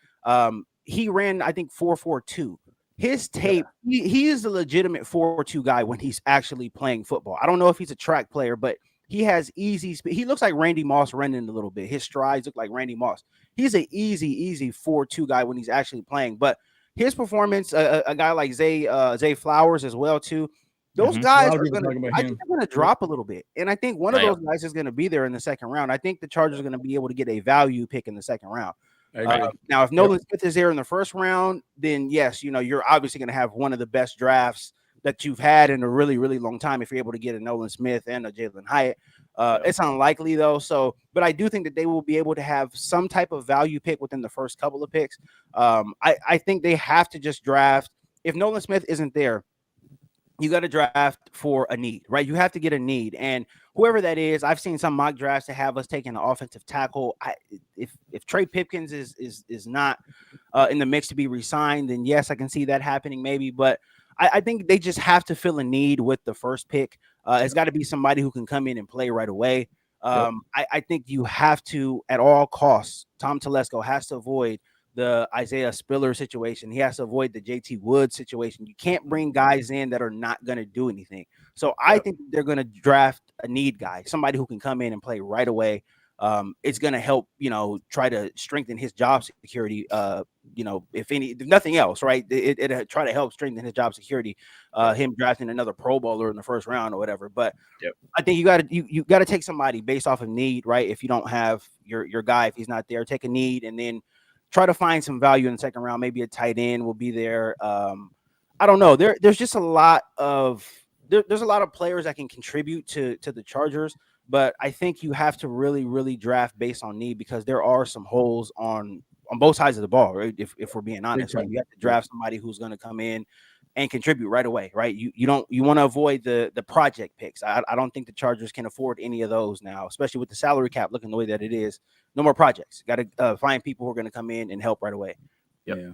He ran, I think, 4.42. His tape, he is a legitimate 4.2 guy when he's actually playing football. I don't know if he's a track player, but he has easy speed. He looks like Randy Moss running a little bit. His strides look like Randy Moss. He's an easy 4.2 guy when he's actually playing. But his performance, a guy like Zay Flowers as well too. Those guys are going to drop a little bit. And I think one of those guys is going to be there in the second round. I think the Chargers are going to be able to get a value pick in the second round. Now, if Nolan Smith is there in the first round, then yes, you're obviously going to have one of the best drafts that you've had in a really, really long time if you're able to get a Nolan Smith and a Jalen Hyatt. It's unlikely though. But I do think that they will be able to have some type of value pick within the first couple of picks. I think they have to just draft. If Nolan Smith isn't there, you got to draft for a need, right? You have to get a need. And whoever that is, I've seen some mock drafts that have us taking an offensive tackle. If Trey Pipkins is not in the mix to be re-signed, then yes, I can see that happening maybe. But I think they just have to fill a need with the first pick. It's got to be somebody who can come in and play right away. I think you have to, at all costs, Tom Telesco has to avoid the Isaiah Spiller situation. He has to avoid the JT Woods situation. You can't bring guys in that are not going to do anything. So I think they're going to draft a need guy, somebody who can come in and play right away. It's going to help, try to strengthen his job security. If nothing else, right? It try to help strengthen his job security. Him drafting another Pro Bowler in the first round or whatever. But I think you got to take somebody based off of need, right? If you don't have your guy, if he's not there, take a need and then try to find some value in the second round. Maybe a tight end will be there. I don't know. There's just a lot of there's a lot of players that can contribute to the Chargers, but I think you have to really, really draft based on need because there are some holes on both sides of the ball, right? If we're being honest, right? You have to draft somebody who's going to come in and contribute right away, right? You want to avoid the project picks. I don't think the Chargers can afford any of those now, especially with the salary cap looking the way that it is. No more projects. Got to find people who are going to come in and help right away. Yeah.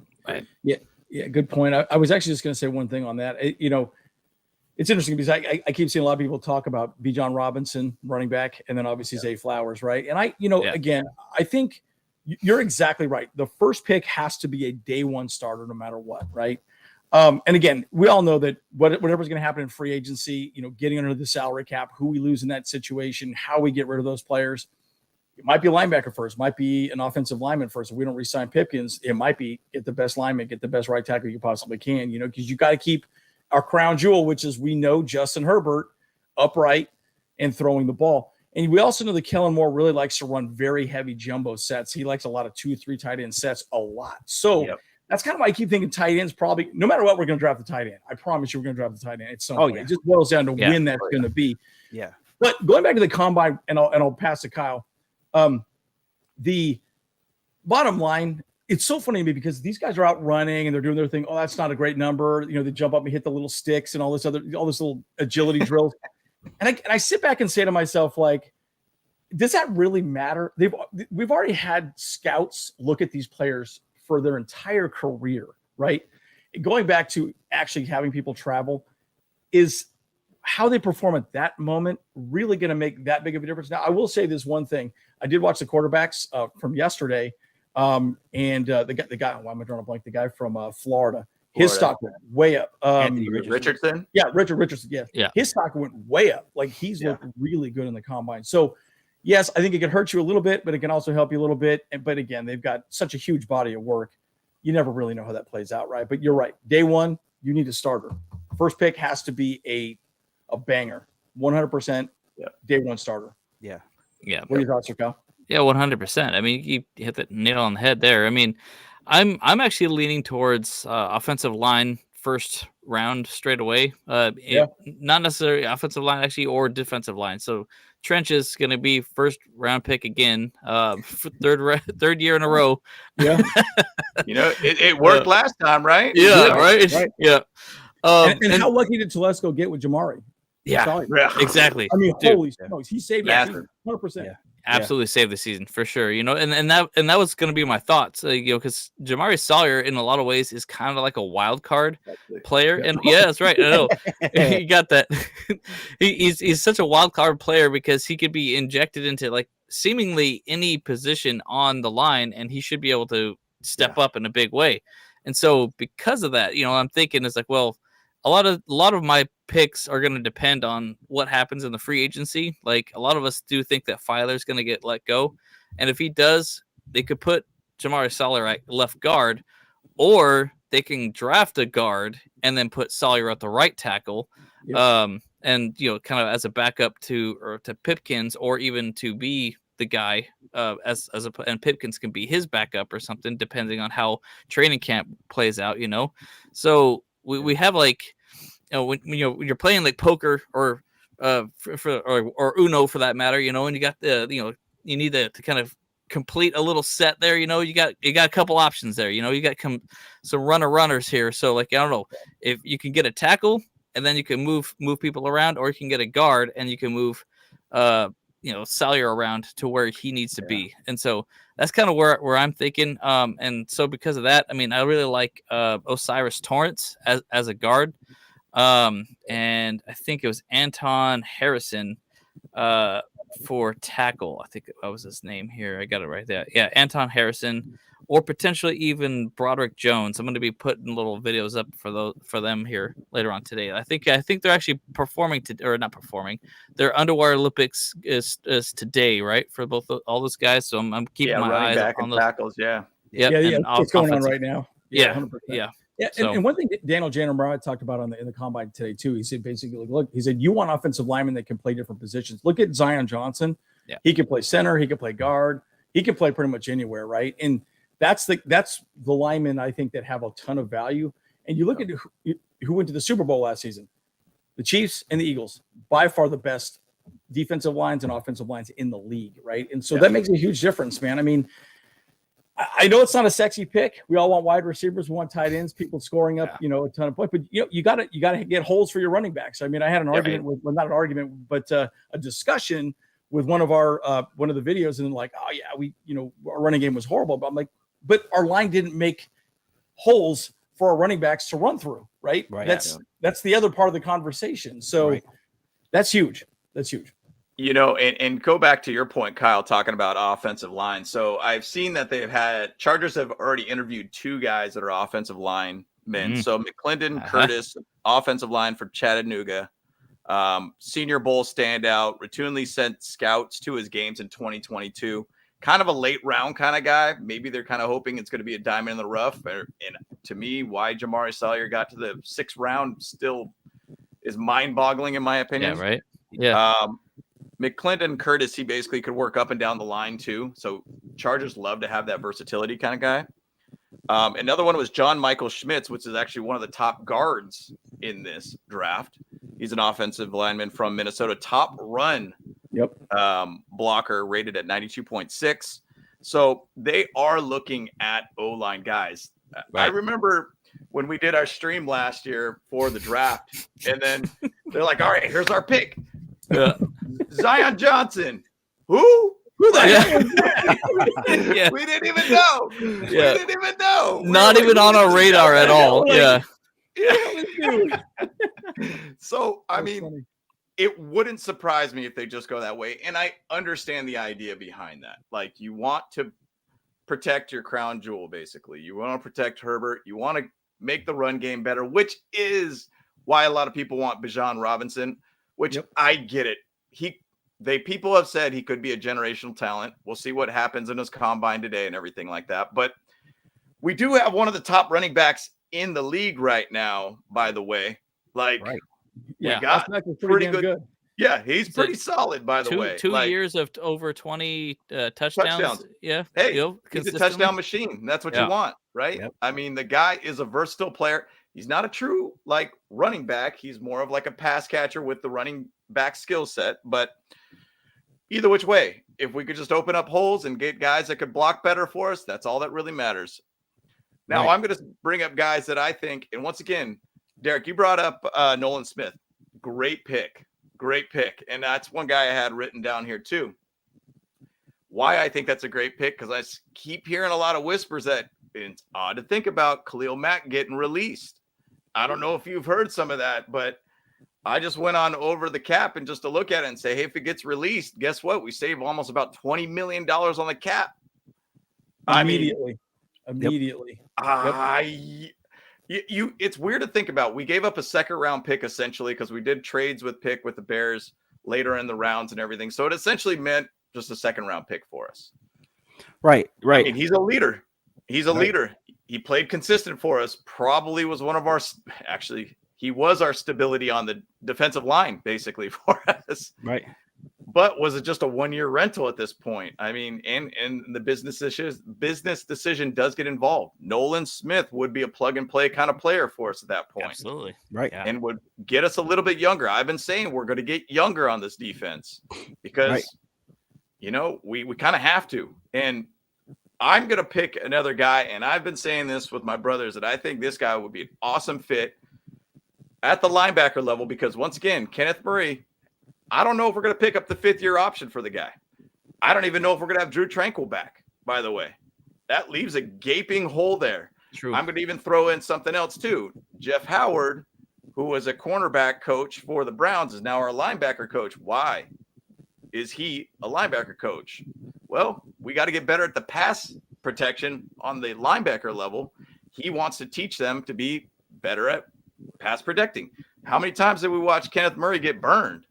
Good point. I was actually just going to say one thing on that. It's interesting because I keep seeing a lot of people talk about Bijan Robinson, running back, and then obviously Zay Flowers, right? And again, I think you're exactly right. The first pick has to be a day one starter no matter what, right? And again, we all know that whatever's going to happen in free agency, getting under the salary cap, who we lose in that situation, how we get rid of those players. It might be a linebacker first, might be an offensive lineman first. If we don't re-sign Pipkins, it might be get the best lineman, get the best right tackle you possibly can, because you got to keep our crown jewel, which is we know Justin Herbert upright and throwing the ball. And we also know that Kellen Moore really likes to run very heavy jumbo sets. He likes a lot of 2-3 tight end sets a lot. So That's kind of why I keep thinking tight ends probably, no matter what, we're going to draft the tight end. I promise you we're going to draft the tight end at some point. Yeah. It just boils down to when that's going to be. Yeah. But going back to the combine, and I'll pass to Kyle. The bottom line, it's so funny to me because these guys are out running and they're doing their thing. Oh, that's not a great number. They jump up and hit the little sticks and all this little agility drills. And I sit back and say to myself, like, does that really matter? We've already had scouts look at these players for their entire career, right? Going back to actually having people travel, is how they perform at that moment really going to make that big of a difference? Now, I will say this one thing. I did watch the quarterbacks from yesterday, and the guy. Why am I drawing a blank? The guy from Florida. His stock went way up. Richardson? Yeah, Richardson. Yeah. His stock went way up. Like, he's looked really good in the combine. So, yes, I think it can hurt you a little bit, but it can also help you a little bit. But again, they've got such a huge body of work. You never really know how that plays out, right? But you're right. Day one, you need a starter. First pick has to be a banger. 100% day one starter. Yeah. Yeah. What are your thoughts, Kyle? Yeah, 100%. I mean, you hit the nail on the head there. I mean, I'm actually leaning towards offensive line first round straight away. Not necessarily offensive line actually, or defensive line. So Trench is going to be first round pick again, for third year in a row. Yeah, it worked last time, right? Yeah, right. Yeah. And how lucky did Telesco get with Jamari? Yeah, exactly. I mean, holy smokes, he saved that 100%. Yeah. Absolutely saved the season for sure. And that was going to be my thoughts. Because Jamari Sawyer in a lot of ways is kind of like a wild card player. And yeah, that's right. I know you got that. he's such a wild card player because he could be injected into like seemingly any position on the line, and he should be able to step up in a big way. And so because of that, I'm thinking it's like, well, a lot of my picks are going to depend on what happens in the free agency. Like, a lot of us do think that Filer's going to get let go. And if he does, they could put Jamari Sawyer at left guard, or they can draft a guard and then put Sawyer at the right tackle. And, kind of as a backup to Pipkins, or even to be the guy and Pipkins can be his backup or something, depending on how training camp plays out, So we have like, when you're playing like poker or Uno for that matter, and you got you need to kind of complete a little set there. You got a couple options there. You got some runners here. So like, I don't know if you can get a tackle and then you can move people around, or you can get a guard and you can move Sawyer around to where he needs to be. And so that's kind of where I'm thinking. And so because of that, I mean, I really like Osiris Torrance as a guard. And I think it was Anton Harrison for tackle. I think that was his name here. I got it right there. Yeah, Anton Harrison, or potentially even Broderick Jones. I'm going to be putting little videos up for them here later on today. I think they're actually performing not performing. Their Underwater Olympics is today, right? For all those guys. So I'm keeping my eyes on those tackles. Yeah. What's going on right now? Yeah. 100%. Yeah. Yeah, and one thing that Daniel Jannemeyer talked about in the combine today too, he said basically, look, he said you want offensive linemen that can play different positions. Look at Zion Johnson. Yeah. He can play center, he can play guard, he can play pretty much anywhere, right? And that's the linemen I think that have a ton of value. And you look at who went to the Super Bowl last season, the Chiefs and the Eagles, by far the best defensive lines and offensive lines in the league, right? And so that makes a huge difference, man. I mean, I know it's not a sexy pick. We all want wide receivers. We want tight ends, people scoring up, a ton of points. But you got to get holes for your running backs. I mean, I had an argument not an argument, but a discussion with one of the videos, and like, oh yeah, our running game was horrible. But I'm like, but our line didn't make holes for our running backs to run through, right? Right. That's the other part of the conversation. So that's huge. That's huge. And go back to your point, Kyle, talking about offensive line. So I've seen that Chargers have already interviewed two guys that are offensive linemen. Mm-hmm. So McClendon Curtis, offensive line for Chattanooga, Senior Bowl standout, routinely sent scouts to his games in 2022. Kind of a late round kind of guy. Maybe they're kind of hoping it's going to be a diamond in the rough. And to me, why Jamari Sawyer got to the 6th round still is mind-boggling in my opinion. Yeah, right. Yeah. McClendon Curtis, he basically could work up and down the line too. So Chargers love to have that versatility kind of guy. Another one was John Michael Schmitz, which is actually one of the top guards in this draft. He's an offensive lineman from Minnesota, top run blocker, rated at 92.6. So they are looking at O-line guys. Right. I remember when we did our stream last year for the draft, and then they're like, all right, here's our pick. Zion Johnson. Who the heck was that? Yeah. We didn't even know. Yeah. We didn't even know. Not even on our radar at all. Yeah. So, I mean, funny. It wouldn't surprise me if they just go that way. And I understand the idea behind that. Like, you want to protect your crown jewel, basically. You want to protect Herbert. You want to make the run game better, which is why a lot of people want Bijan Robinson, which I get it. People have said he could be a generational talent. We'll see what happens in his combine today and everything like that. But we do have one of the top running backs in the league right now, by the way. Like, we got pretty good. Yeah, he's pretty solid, by the way. 2 years of over 20 touchdowns. Yeah. Hey, he's a touchdown machine. That's what you want, right? Yep. I mean, the guy is a versatile player. He's not a true, like, running back. He's more of like a pass catcher with the running back skill set. But either which way, if we could just open up holes and get guys that could block better for us, that's all that really matters. Now, I'm going to bring up guys that I think, and once again, Derek, you brought up Nolan Smith. Great pick. And that's one guy I had written down here too. Why I think that's a great pick, because I keep hearing a lot of whispers that it's odd to think about Khalil Mack getting released. I don't know if you've heard some of that, but I just went on over the cap and just to look at it and say, hey, if it gets released, guess what? We save almost about $20 million on the cap. Immediately. It's weird to think about. We gave up a second round pick essentially because we did trades with the Bears later in the rounds and everything. So it essentially meant just a second round pick for us. Right. I mean, he's a leader. He played consistent for us. Probably was one of our, actually, he was our stability on the defensive line basically for us. Right. But was it just a 1-year rental at this point? I mean, and the business decision does get involved. Nolan Smith would be a plug and play kind of player for us at that point. Absolutely. Right. And would get us a little bit younger. I've been saying we're going to get younger on this defense because, we kind of have to. And I'm going to pick another guy. And I've been saying this with my brothers that I think this guy would be an awesome fit at the linebacker level because once again, Kenneth Murray, I don't know if we're going to pick up the 5th-year option for the guy. I don't even know if we're going to have Drew Tranquill back, by the way. That leaves a gaping hole there. True. I'm going to even throw in something else, too. Jeff Howard, who was a cornerback coach for the Browns, is now our linebacker coach. Why is he a linebacker coach? Well, we got to get better at the pass protection on the linebacker level. He wants to teach them to be better at pass protecting. How many times did we watch Kenneth Murray get burned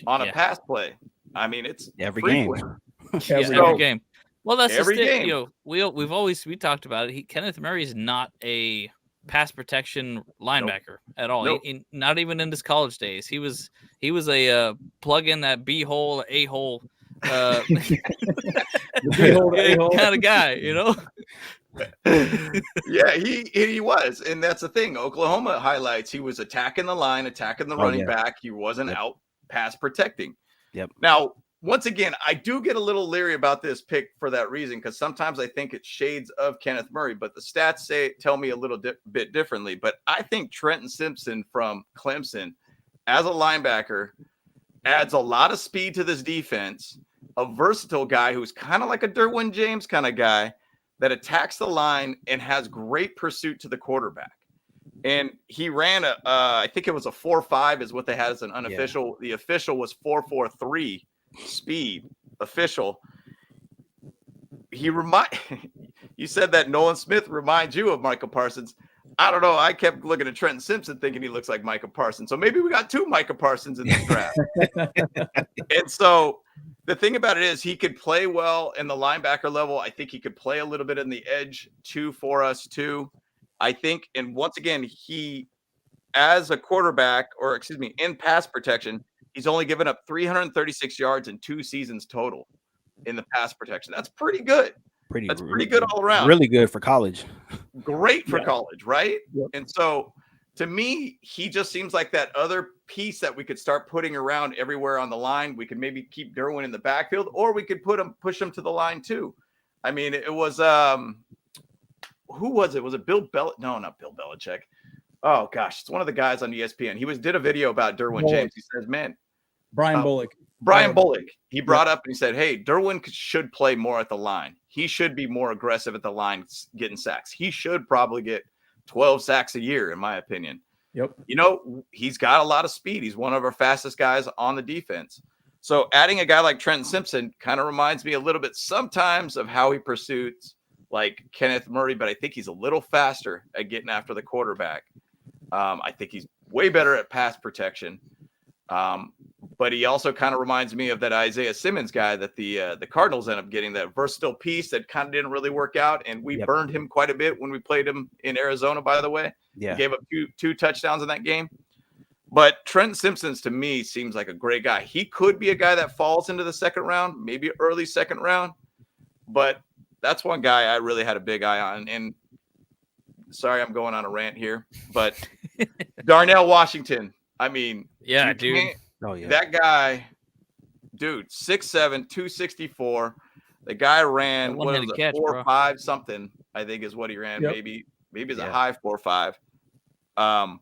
on a pass play? I mean, it's every frequent. game. Every game. Well, that's every the thing. game. We talked about it. Kenneth Murray is not a pass protection linebacker at all. Nope. Not even in his college days. He was a plug in that B hole, A hole, kind of guy. Yeah, he was, and that's the thing. Oklahoma highlights he was attacking the line, attacking the running back. He wasn't out pass protecting. Yep. Now, once again, I do get a little leery about this pick for that reason because sometimes I think it's shades of Kenneth Murray, but the stats tell me a little bit differently. But I think Trenton Simpson from Clemson, as a linebacker, adds a lot of speed to this defense. A versatile guy who's kind of like a Derwin James kind of guy that attacks the line and has great pursuit to the quarterback. And he ran I think it was a 4.5 is what they had as an unofficial. Yeah. The official was 4.43 speed official. You said that Nolan Smith reminds you of Michael Parsons. I don't know. I kept looking at Trenton Simpson thinking he looks like Michael Parsons. So maybe we got 2 Michael Parsons in this draft. And so the thing about it is he could play well in the linebacker level. I think he could play a little bit in the edge too for us too. I think, and once again, he, as a quarterback, in pass protection, he's only given up 336 yards in 2 seasons total in the pass protection. That's pretty good. That's pretty good all around. Really good for college. Great for college, right? Yep. And so to me, he just seems like that other piece that we could start putting around everywhere on the line. We could maybe keep Derwin in the backfield, or we could push him to the line too. I mean, it was who was it? Was it Bill Belichick? No, not Bill Belichick. Oh gosh, it's one of the guys on ESPN. He did a video about Derwin James. He says, "Man, Brian Bullock. Brian Bullock." He brought up and he said, "Hey, Derwin should play more at the line. He should be more aggressive at the line, getting sacks. He should probably get 12 sacks a year, in my opinion." Yep. You know, he's got a lot of speed. He's one of our fastest guys on the defense. So adding a guy like Trenton Simpson kind of reminds me a little bit sometimes of how he pursues like Kenneth Murray, but I think he's a little faster at getting after the quarterback. I think he's way better at pass protection. But he also kind of reminds me of that Isaiah Simmons guy that the Cardinals ended up getting, that versatile piece that kind of didn't really work out. And we burned him quite a bit when we played him in Arizona, by the way. Yeah. He gave up two touchdowns in that game. But Trenton Simpson's, to me, seems like a great guy. He could be a guy that falls into the second round, maybe early second round. But that's one guy I really had a big eye on. And sorry, I'm going on a rant here, but Darnell Washington. I mean, yeah, dude. That guy, dude, 6'7", 264. The guy ran what was it, 4.5 something, I think is what he ran. Yep. Maybe it's a high 4.5.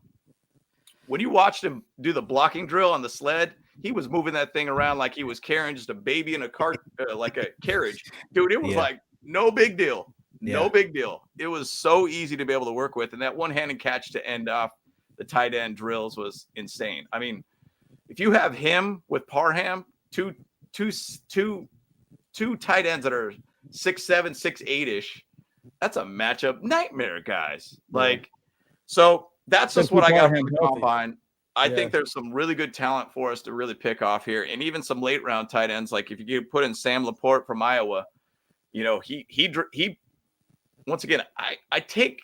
When you watched him do the blocking drill on the sled, he was moving that thing around like he was carrying just a baby in a cart, like a carriage. Dude, it was like no big deal. No big deal. It was so easy to be able to work with. And that one-handed catch to end off the tight end drills was insane. I mean, if you have him with Parham, two tight ends that are 6'7", 6'8"-ish, that's a matchup nightmare, guys. Like, so that's just what I got from the combine. I think there's some really good talent for us to really pick off here, and even some late round tight ends. Like if you put in Sam Laporte from Iowa, you know, he once again, I take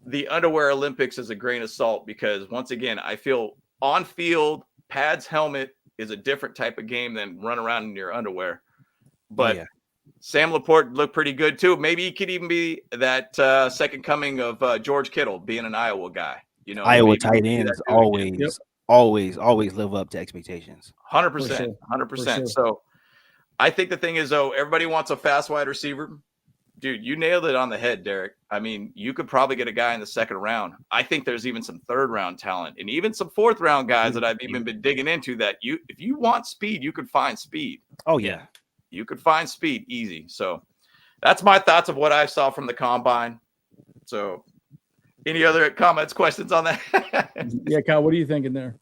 the underwear Olympics as a grain of salt, because once again, I feel on field pads helmet is a different type of game than run around in your underwear. But Sam Laporte looked pretty good too. Maybe he could even be that second coming of George Kittle, being an Iowa guy. You know, Iowa tight ends always live up to expectations. 100%, 100%. So I think the thing is, though, everybody wants a fast wide receiver. Dude, you nailed it on the head, Derek. I mean, you could probably get a guy in the second round. I think there's even some third round talent and even some fourth round guys that I've even been digging into that if you want speed, you could find speed. Oh, yeah. You could find speed easy. So that's my thoughts of what I saw from the combine. So any other comments, questions on that? Yeah, Kyle, what are you thinking there?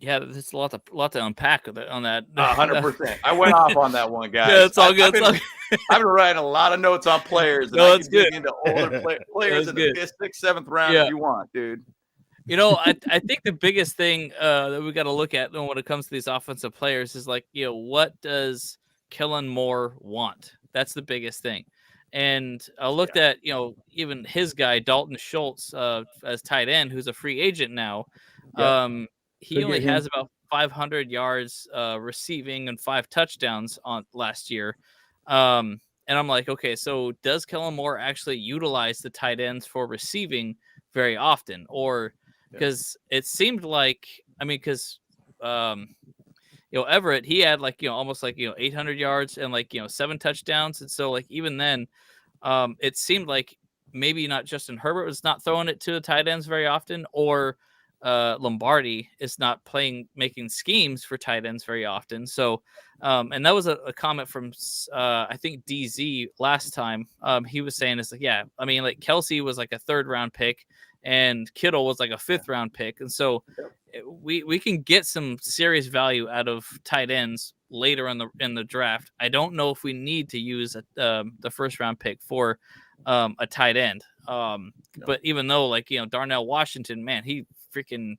Yeah, there's a lot to unpack on that. 100%. I went off on that one, guys. Yeah, it's all good. I've been writing a lot of notes on players. No, it's good. Into older players in the 5th, 6th, 7th round if you want, dude. You know, I think the biggest thing that we got to look at when it comes to these offensive players is like, you know, what does Kellen Moore want? That's the biggest thing. And I looked at, you know, even his guy, Dalton Schultz, as tight end, who's a free agent now. He only has about 500 yards receiving and 5 touchdowns on last year. And I'm like, okay, so does Kellen Moore actually utilize the tight ends for receiving very often? Or because it seemed like, I mean, because, you know, Everett, he had like, you know, almost like, you know, 800 yards and like, you know, 7 touchdowns. And so like, even then, it seemed like maybe not Justin Herbert was not throwing it to the tight ends very often, or Lombardi is not making schemes for tight ends very often. So, and that was a comment from, I think DZ last time. He was saying it's like, yeah, I mean, like Kelsey was like a 3rd round pick and Kittle was like a 5th round pick. And so we can get some serious value out of tight ends later in the draft. I don't know if we need to use the 1st round pick for a tight end. But even though, like, you know, Darnell Washington, man, he freaking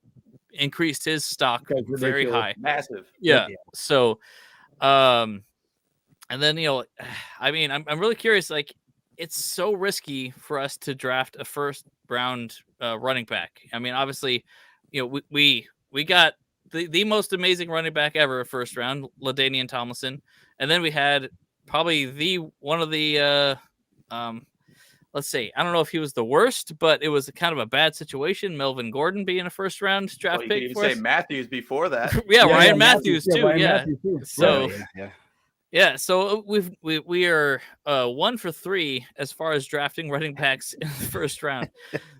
increased his stock very high. Massive. Yeah. So, and then, you know, I mean, I'm really curious, like, it's so risky for us to draft a 1st round running back. I mean, obviously, you know, we got the most amazing running back ever, 1st round, LaDainian Tomlinson. And then we had probably one of the let's see, I don't know if he was the worst, but it was kind of a bad situation. Melvin Gordon being a first round draft you pick. could even for us. say Matthews before that. Ryan Matthews too. Ryan Yeah. Matthews too. So yeah. So we are 1 for 3 as far as drafting running backs in the first round.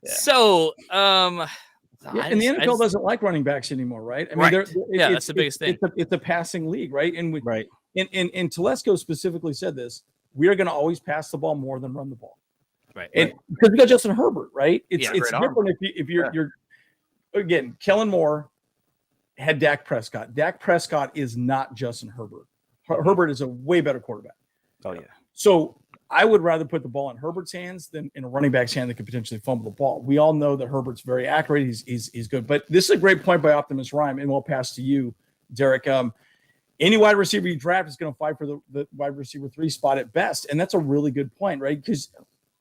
So and the NFL doesn't like running backs anymore, right? I mean, that's the biggest thing. It's a passing league, right? And right. And Telesco specifically said this: we are going to always pass the ball more than run the ball, right? And because we got Justin Herbert, right? It's different if you're again, Kellen Moore had Dak Prescott. Dak Prescott is not Justin Herbert. Herbert is a way better quarterback. Oh yeah. So I would rather put the ball in Herbert's hands than in a running back's hand that could potentially fumble the ball. We all know that Herbert's very accurate. He's good. But this is a great point by Optimus Rhyme, and we'll pass to you, Derek. Any wide receiver you draft is going to fight for the wide receiver 3 spot at best. And that's a really good point, right? Because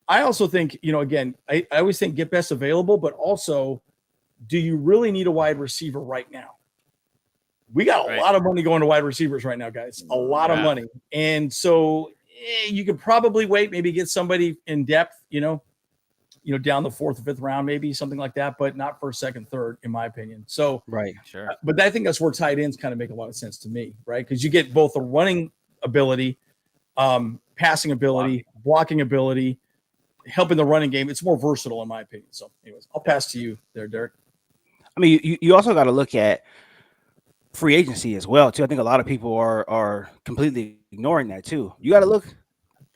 I also think, again, I always think get best available, but also, do you really need a wide receiver right now? We got a lot of money going to wide receivers right now, guys. A lot of money. And so you could probably wait, maybe get somebody in depth, down the 4th or 5th round, maybe something like that, but not first, second, third, in my opinion. So, right, sure. But I think that's where tight ends kind of make a lot of sense to me, right? Because you get both the running ability, passing ability, blocking ability, helping the running game. It's more versatile, in my opinion. So, anyways, I'll pass to you there, Derek. I mean, you also got to look at free agency as well, too. I think a lot of people are completely ignoring that too. You got to look.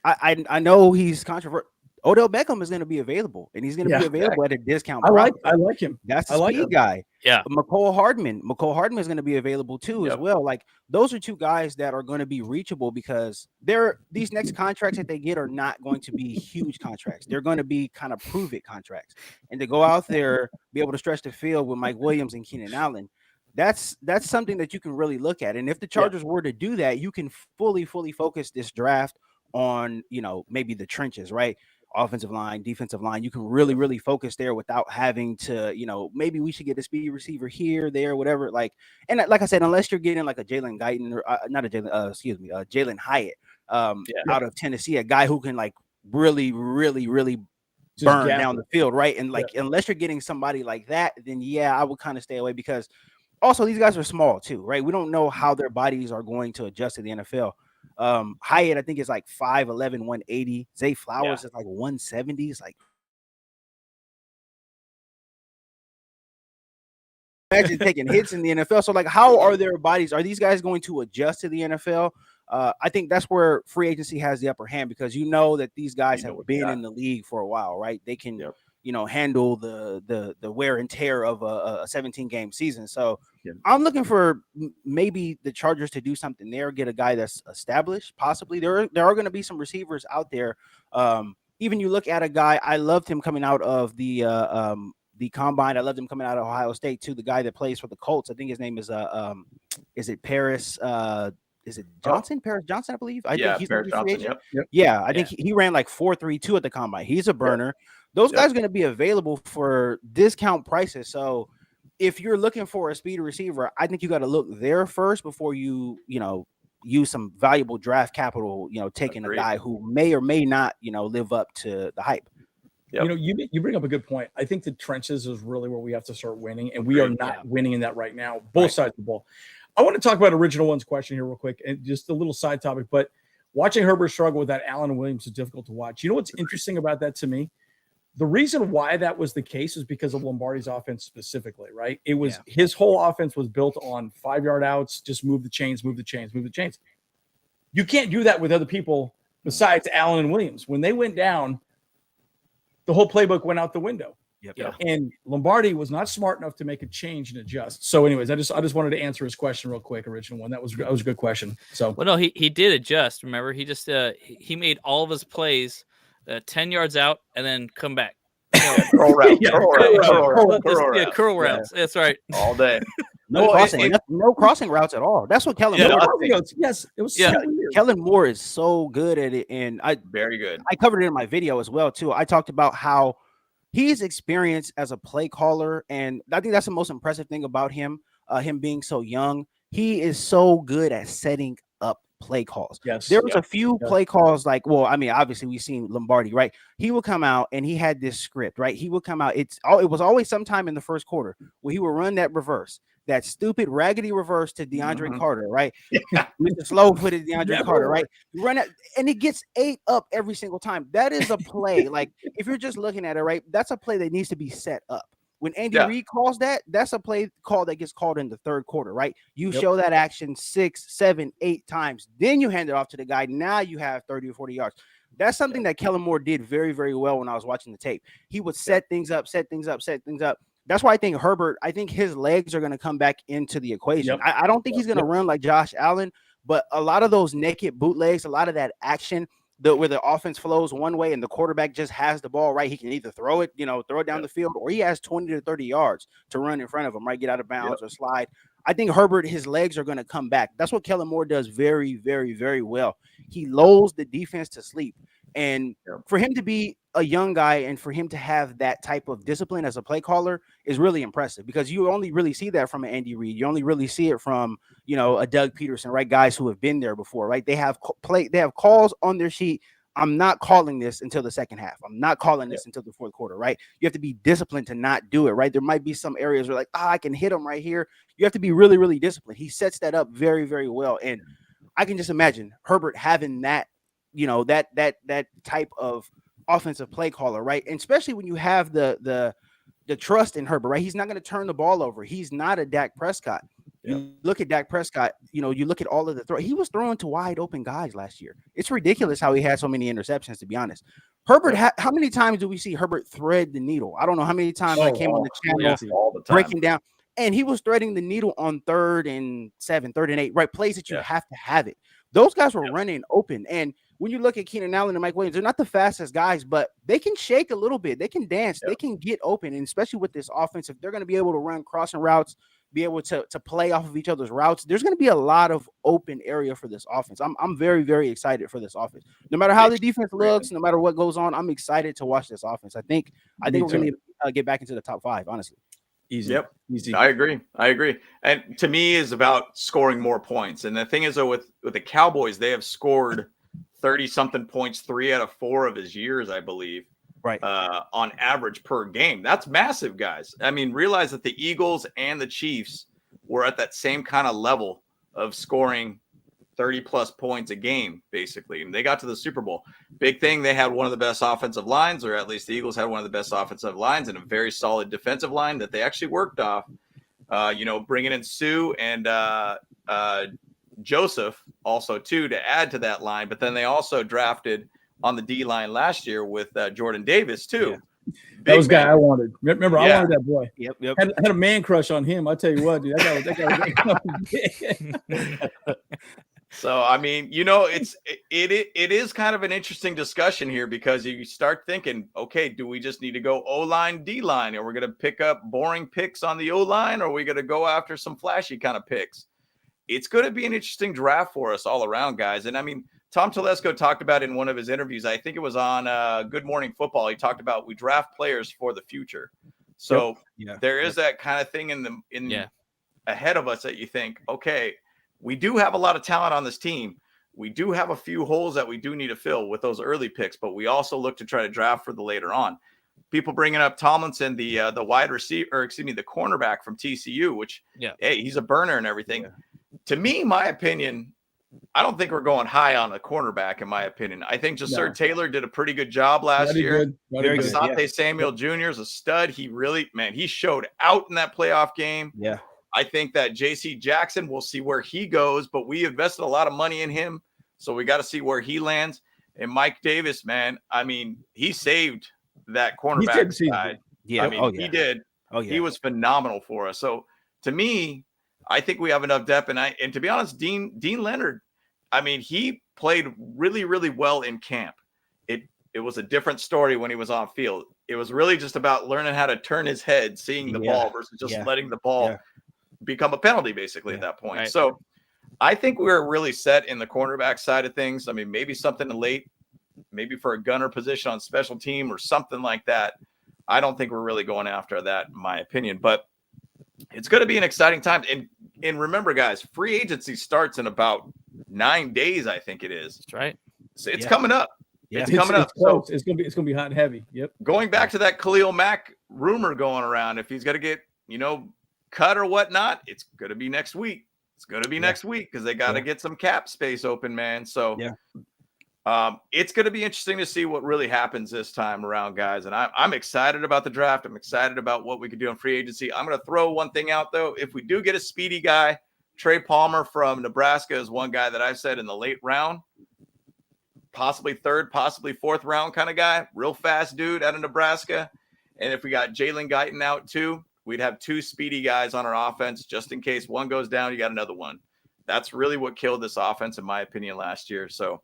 I know he's controversial. Odell Beckham is going to be available, and he's going to be available at a discount. I like him. That's the speed guy. Yeah. McCole Hardman is going to be available too as well. Like those are 2 guys that are going to be reachable because these next contracts that they get are not going to be huge contracts. They're going to be kind of prove it contracts, and to go out there, be able to stretch the field with Mike Williams and Keenan Allen. That's something that you can really look at. And if the Chargers were to do that, you can fully focus this draft on, maybe the trenches, right? Offensive line, defensive line. You can really focus there without having to, maybe we should get a speedy receiver here, there, whatever. Like I said, unless you're getting like a Jalen Guyton or Jalen Hyatt out of Tennessee, a guy who can like really burn down the field, right? And unless you're getting somebody like that, then I would kind of stay away because also these guys are small too, right? We don't know how their bodies are going to adjust to the NFL. Hyatt, I think, is like 5'11", 180. Zay Flowers is like 170. It's like imagine taking hits in the NFL. So like, how are their bodies? Are these guys going to adjust to the NFL? I think that's where free agency has the upper hand because that these guys have been in the league for a while, right? They can handle the wear and tear of a 17-game season. So I'm looking for maybe the Chargers to do something there, get a guy that's established. Possibly there are going to be some receivers out there. Even you look at a guy, I loved him coming out of the combine. I loved him coming out of Ohio State too. The guy that plays for the Colts, I think his name is it Paris? Is it Johnson? Paris Johnson, I believe. I think he's Paris Johnson. Yep. Yeah, I think he ran like 4.32 at the combine. He's a burner. Those guys are going to be available for discount prices. So if you're looking for a speed receiver, I think you got to look there first before you use some valuable draft capital, taking a guy who may or may not, live up to the hype. Yep. You bring up a good point. I think the trenches is really where we have to start winning, and we are not winning in that right now, both sides of the ball. I want to talk about Original One's question here real quick, and just a little side topic, but watching Herbert struggle with that Allen Williams is difficult to watch. You know what's interesting about that to me? The reason why that was the case is because of Lombardi's offense specifically, right? It was his whole offense was built on 5-yard outs, just move the chains. You can't do that with other people besides Allen and Williams. When they went down, the whole playbook went out the window. Yep. And Lombardi was not smart enough to make a change and adjust. So anyways, I just wanted to answer his question real quick, Original One. That was a good question. So well, no, he did adjust. Remember, he just he made all of his plays 10 yards out and then come back. Curl routes. That's right. All day. No crossing routes at all. That's what Kellen Moore. Yes, it was. Kellen Moore is so good at it, and very good. I covered it in my video as well too. I talked about how he's experienced as a play caller, and I think that's the most impressive thing about him. Him being so young, he is so good at setting up play calls. Yes. There was a few play calls like, well, I mean, obviously we've seen Lombardi, right? He would come out and he had this script, right? He would come out. It was always sometime in the first quarter where he would run that reverse, that stupid raggedy reverse to DeAndre Carter, right? Mr. Slow-footed DeAndre Carter, right? You run it and it gets ate up every single time. That is a play. Like if you're just looking at it, right? That's a play that needs to be set up. When Andy Reid calls that, that's a play call that gets called in the third quarter, right? You show that action 6, 7, 8 times. Then you hand it off to the guy. Now you have 30 or 40 yards. That's something that Kellen Moore did very, very well when I was watching the tape. He would set things up. That's why I think Herbert, I think his legs are going to come back into the equation. I don't think he's going to run like Josh Allen, but a lot of those naked bootlegs, a lot of that action, where the offense flows one way and the quarterback just has the ball, right? He can either throw it down the field, or he has 20 to 30 yards to run in front of him, right? Get out of bounds or slide. I think Herbert, his legs are going to come back. That's what Kellen Moore does very, very, very well. He lulls the defense to sleep. And for him to be a young guy and for him to have that type of discipline as a play caller is really impressive, because you only really see that from an Andy Reid. You only really see it from, a Doug Peterson, right? Guys who have been there before, right? They have calls on their sheet. I'm not calling this until the second half. I'm not calling this until the fourth quarter, right? You have to be disciplined to not do it, right? There might be some areas where I can hit him right here. You have to be really, really disciplined. He sets that up very, very well. And I can just imagine Herbert having that, that type of offensive play caller, right? And especially when you have the trust in Herbert, right? He's not going to turn the ball over. He's not a Dak Prescott. You look at Dak Prescott, you look at all of the throw. He was throwing to wide open guys last year. It's ridiculous how he had so many interceptions, to be honest. Herbert, how many times do we see Herbert thread the needle? I don't know how many times I came on the channel all the time, breaking down. And he was threading the needle on 3rd and 7, 3rd and 8, right? Plays that you have to have it. Those guys were running open. And when you look at Keenan Allen and Mike Williams, they're not the fastest guys, but they can shake a little bit. They can dance. They can get open. And especially with this offense, if they're going to be able to run crossing routes, be able to play off of each other's routes, there's going to be a lot of open area for this offense. I'm very, very excited for this offense. No matter how the defense looks, no matter what goes on, I'm excited to watch this offense. I think we're going to get back into the top 5, honestly. Easy. Easy. I agree. And to me, is about scoring more points. And the thing is, though, with the Cowboys, they have scored 30-something points 3 out of 4 of his years, I believe. Right. On average per game. That's massive, guys. I mean, realize that the Eagles and the Chiefs were at that same kind of level of scoring 30-plus points a game, basically. And they got to the Super Bowl. Big thing, they had one of the best offensive lines, or at least the Eagles had one of the best offensive lines and a very solid defensive line that they actually worked off. Bringing in Sue and Joseph also, too, to add to that line. But then they also drafted on the D-line last year with Jordan Davis, too. Yeah. That was the guy I wanted. Remember, I wanted that boy. Yep. Had a man crush on him. I tell you what, dude. That guy was So, I mean, it is kind of an interesting discussion here, because you start thinking, okay, do we just need to go O-line, D-line? Are we going to pick up boring picks on the O-line? Or are we going to go after some flashy kind of picks? It's going to be an interesting draft for us all around, guys. And I mean, Tom Telesco talked about in one of his interviews, I think it was on Good Morning Football. He talked about we draft players for the future. So there is that kind of thing ahead of us that you think, okay, we do have a lot of talent on this team. We do have a few holes that we do need to fill with those early picks, but we also look to try to draft for the later on. People bringing up Tomlinson, the wide receiver, or excuse me, the cornerback from TCU, which, hey, he's a burner and everything. Yeah. To me, my opinion, I don't think we're going high on a cornerback, in my opinion. I think Jasir Taylor did a pretty good job last year. Asante Samuel Jr. is a stud. He really, he showed out in that playoff game. Yeah. I think that J.C. Jackson, we'll see where he goes, but we invested a lot of money in him, so we got to see where he lands. And Mike Davis, man, I mean, he saved that cornerback side. Yeah. I mean, he did. Oh, yeah. He was phenomenal for us. So, to me, I think we have enough depth. And to be honest, Dean Leonard, I mean, he played really, really well in camp. It was a different story when he was on field. It was really just about learning how to turn his head, seeing the ball versus just letting the ball become a penalty, basically, at that point. Right. So I think we're really set in the cornerback side of things. I mean, maybe something late, maybe for a gunner position on special team or something like that. I don't think we're really going after that, in my opinion. But it's going to be an exciting time. And remember, guys, free agency starts in about 9 days, I think it is. That's right. So it's coming up. Yeah. It's coming up. Close. So it's gonna be hot and heavy. Yep. Going back to that Khalil Mack rumor going around, if he's gonna get cut or whatnot, it's gonna be next week. It's gonna be next week because they got to get some cap space open, man. So it's gonna be interesting to see what really happens this time around, guys. And I'm excited about the draft. I'm excited about what we could do in free agency. I'm gonna throw one thing out though. If we do get a speedy guy, Trey Palmer from Nebraska is one guy that I've said in the late round, possibly third, possibly fourth round kind of guy, real fast dude out of Nebraska. And if we got Jalen Guyton out too, we'd have two speedy guys on our offense just in case one goes down, you got another one. That's really what killed this offense, in my opinion, last year. So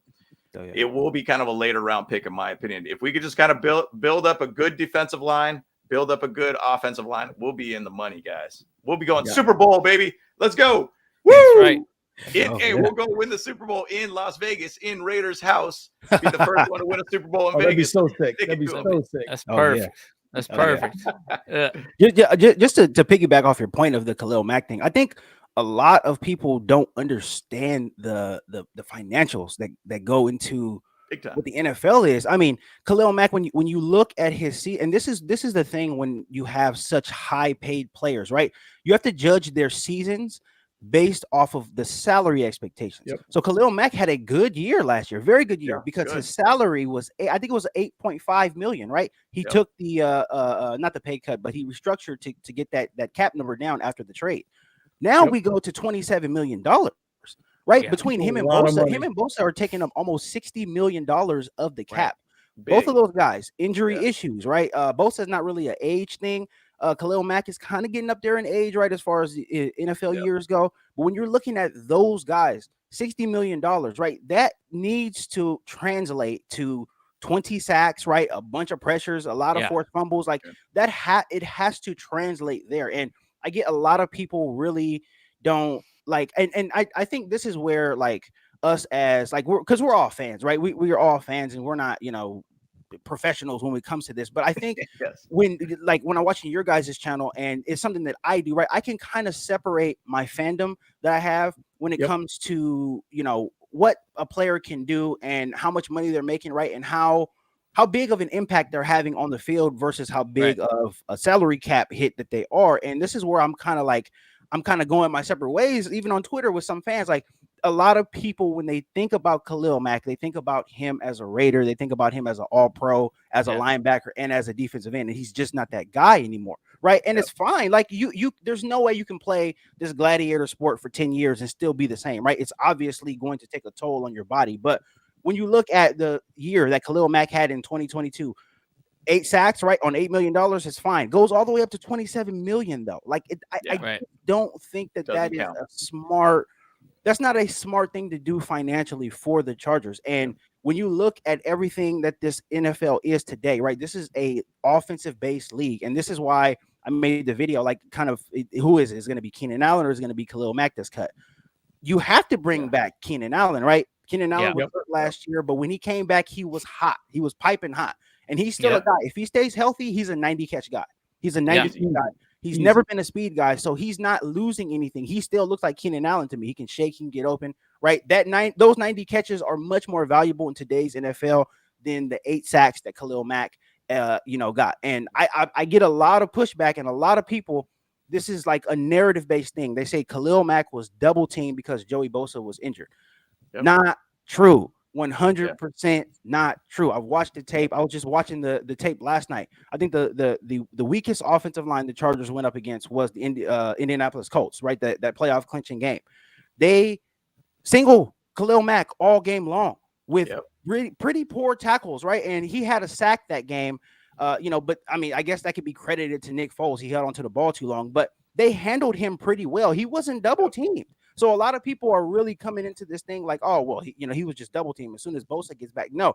it will be kind of a later round pick, in my opinion. If we could just kind of build up a good defensive line, build up a good offensive line, we'll be in the money, guys. We'll be going Super Bowl, baby. Let's go. Woo! That's right. We'll go win the Super Bowl in Las Vegas in Raiders' house. Be the first one to win a Super Bowl in Vegas. That'd be so sick. That'd be so sick. That's perfect. That's perfect. Just to piggyback off your point of the Khalil Mack thing, I think a lot of people don't understand the financials that go into what the NFL is. I mean, Khalil Mack, when you look at his seat, and this is the thing when you have such high paid players, right? You have to judge their seasons based off of the salary expectations. Yep. So Khalil Mack had a good year last year, very good year, because his salary was, I think it was 8.5 million, right? He took the not the pay cut, but he restructured to get that cap number down after the trade. Now we go to $27 million, right? Yeah. Between him and Bosa are taking up almost $60 million of the cap. Both of those guys, injury issues, right? Bosa's not really an age thing. Khalil Mack is kind of getting up there in age, right, as far as the NFL years go. But when you're looking at those guys, $60 million, right, that needs to translate to 20 sacks, right, a bunch of pressures, a lot of forced fumbles, like that. It has to translate there. And I get a lot of people really don't like, and I think this is where like us as like we're all fans, right? We are all fans, and we're not professionals when it comes to this. But I think when I'm watching your guys' channel, and it's something that I do, right, I can kind of separate my fandom that I have when it comes to what a player can do and how much money they're making, right, and how big of an impact they're having on the field versus how big of a salary cap hit that they are. And this is where I'm kind of going my separate ways, even on Twitter with some fans. Like, a lot of people, when they think about Khalil Mack, they think about him as a Raider. They think about him as an all-pro, as a linebacker, and as a defensive end. And he's just not that guy anymore, right? And it's fine. Like, you there's no way you can play this gladiator sport for 10 years and still be the same, right? It's obviously going to take a toll on your body. But when you look at the year that Khalil Mack had in 2022, 8 sacks, right, on $8 million is fine. Goes all the way up to $27 million, though. Like, I don't think that is a smart. That's not a smart thing to do financially for the Chargers. And when you look at everything that this NFL is today, right, this is a offensive-based league. And this is why I made the video, like, kind of, who is it? Is it going to be Keenan Allen, or is it going to be Khalil Mack that's cut? You have to bring back Keenan Allen, right? Keenan Allen was hurt last year, but when he came back, he was hot. He was piping hot. And he's still a guy. If he stays healthy, he's a 90-catch guy. He's a 90 guy. He's never been a speed guy, so he's not losing anything. He still looks like Keenan Allen to me. He can shake, he can get open, right? Those 90 catches are much more valuable in today's NFL than the 8 sacks that Khalil Mack, got. And I get a lot of pushback, and a lot of people, this is like a narrative-based thing. They say Khalil Mack was double teamed because Joey Bosa was injured. Not true. 100% not true. I've watched the tape. I was just watching the tape last night. I think the weakest offensive line the Chargers went up against was the Indianapolis Colts, right? That playoff clinching game. They single Khalil Mack all game long with pretty poor tackles, right? And he had a sack that game, but I mean, I guess that could be credited to Nick Foles. He held onto the ball too long, but they handled him pretty well. He wasn't double teamed. So a lot of people are really coming into this thing like, oh, well, he was just double teamed as soon as Bosa gets back. No,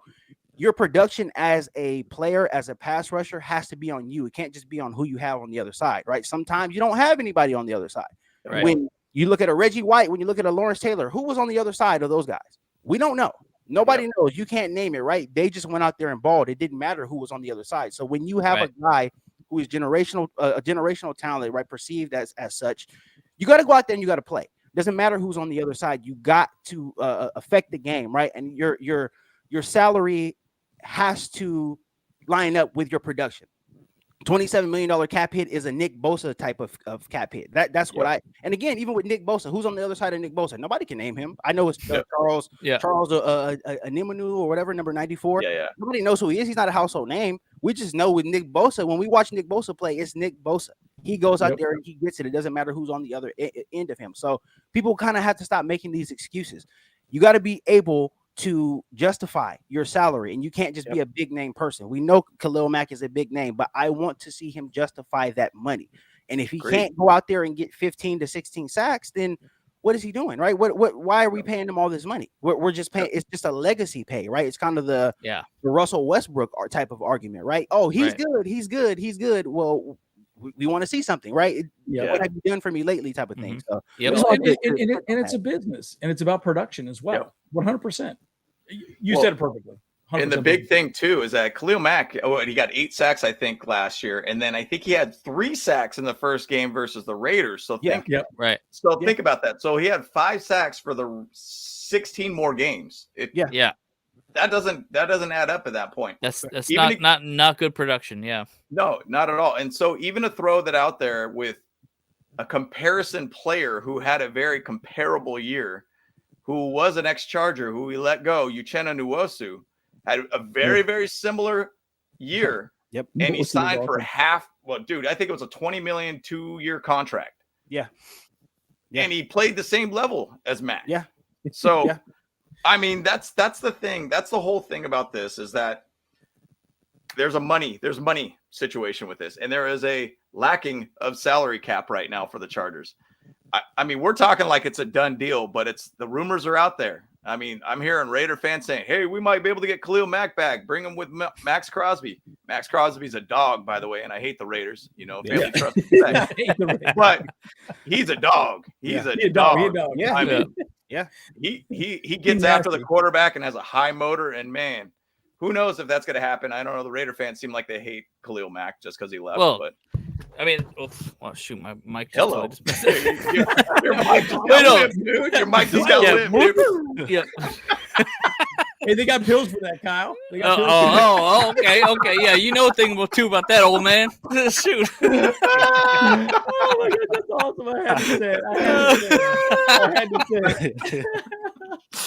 your production as a player, as a pass rusher, has to be on you. It can't just be on who you have on the other side, right? Sometimes you don't have anybody on the other side. Right. When you look at a Reggie White, when you look at a Lawrence Taylor, who was on the other side of those guys? We don't know. Nobody knows. You can't name it, right? They just went out there and balled. It didn't matter who was on the other side. So when you have a guy who is a generational talent, right, perceived as such, you got to go out there and you got to play. Doesn't matter who's on the other side. You got to affect the game, right? And your salary has to line up with your production. $27 million cap hit is a Nick Bosa type of cap hit. That's what and again, even with Nick Bosa, who's on the other side of Nick Bosa? Nobody can name him. I know it's Charles Nimanu or whatever, number 94. Nobody knows who he is. He's not a household name. We just know with Nick Bosa, when we watch Nick Bosa play, it's Nick Bosa. He goes out there and he gets it. It doesn't matter who's on the other end of him. So people kind of have to stop making these excuses. You got to be able to justify your salary, and you can't just be a big name person. We know Khalil Mack is a big name, but I want to see him justify that money. And if he can't go out there and get 15 to 16 sacks, then what is he doing, right? Why are we paying him all this money? We're just paying. It's just a legacy pay, right? It's kind of the Russell Westbrook type of argument, right? Oh, he's good. Well, we want to see something, right? What have you done for me lately, type of thing. So, and it's a business, and it's about production as well. 100%. You said it perfectly. And the big thing too is that Khalil Mack, he got 8 sacks, I think, last year, and then I think he had 3 sacks in the first game versus the Raiders. So think about that. So he had 5 sacks for the 16 more games. That doesn't add up at that point. That's not good production. Yeah. No, not at all. And so even to throw that out there with a comparison player who had a very comparable year, who was an ex-Charger, who we let go, Uchenna Nwosu, had a very, very similar year. And he signed for half. Well, dude, I think it was a $20 million 2-year contract. And he played the same level as Matt. So, I mean, that's the thing. That's the whole thing about this, is that there's money situation with this, and there is a lacking of salary cap right now for the Chargers. I mean, we're talking like it's a done deal, but the rumors are out there. I mean, I'm hearing Raider fans saying, hey, we might be able to get Khalil Mack back. Bring him with Max Crosby. Max Crosby's a dog, by the way, and I hate the Raiders. Family trust respect. But he's a dog. He's a dog. I mean, he gets after the quarterback and has a high motor, and man, who knows if that's going to happen. I don't know. The Raider fans seem like they hate Khalil Mack just because he left. But I mean, shoot, my mic. Hello. Your mic just got limp, dude. Your mic just got limp, dude. Yeah. Hey, they got pills for that, Kyle. They got okay. Yeah, you know a thing or two about that, old man. Shoot. Oh my God, that's awesome. I had to say it.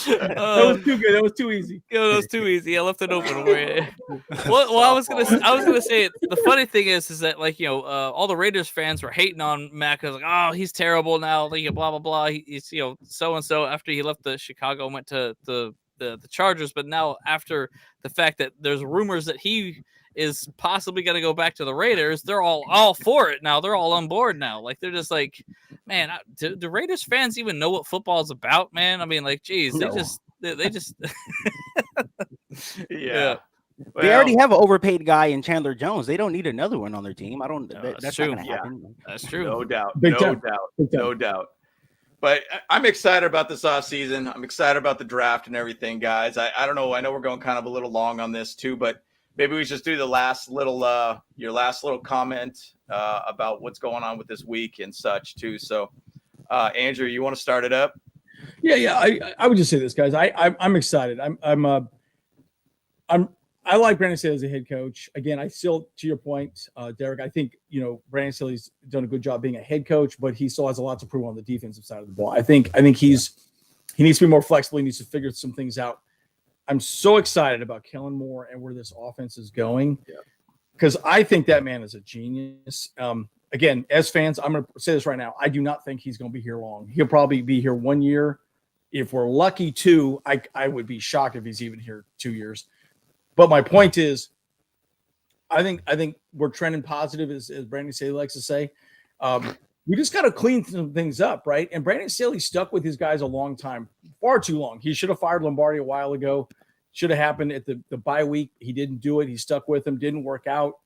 That was too good. That was too easy. That was too easy. I left it open for you. Well, I was gonna say the funny thing is that all the Raiders fans were hating on Mack. I was like, oh, he's terrible now. Like, blah blah blah. He's so and so after he left the Chicago and went to the Chargers, but now after the fact that there's rumors that he is possibly going to go back to the Raiders, they're all for it now. They're all on board now. Like, they're just like, man, do Raiders fans even know what football is about, man? I mean, like, geez, they just yeah. Well, they already have an overpaid guy in Chandler Jones. They don't need another one on their team. That's true. Not going to happen. That's true. No doubt. Big No doubt. But I'm excited about this offseason. I'm excited about the draft and everything, guys. I don't know. I know we're going kind of a little long on this too, but maybe we just do the last little, your last little comment about what's going on with this week and such too. So, Andrew, you want to start it up? Yeah. I would just say this, guys. I'm excited. I like Brandon Staley as a head coach. Again, I still, to your point, Derek, I think, Brandon Staley's done a good job being a head coach, but he still has a lot to prove on the defensive side of the ball. I think he needs to be more flexible. He needs to figure some things out. I'm so excited about Kellen Moore and where this offense is going, because I think that man is a genius. Again, as fans, I'm going to say this right now. I do not think he's going to be here long. He'll probably be here 1 year. If we're lucky, 2. I would be shocked if he's even here 2 years. But my point is, I think we're trending positive, as Brandon Staley likes to say. We just got to clean some things up, right? And Brandon Staley stuck with his guys a long time, far too long. He should have fired Lombardi a while ago. Should have happened at the bye week. He didn't do it. He stuck with him. Didn't work out.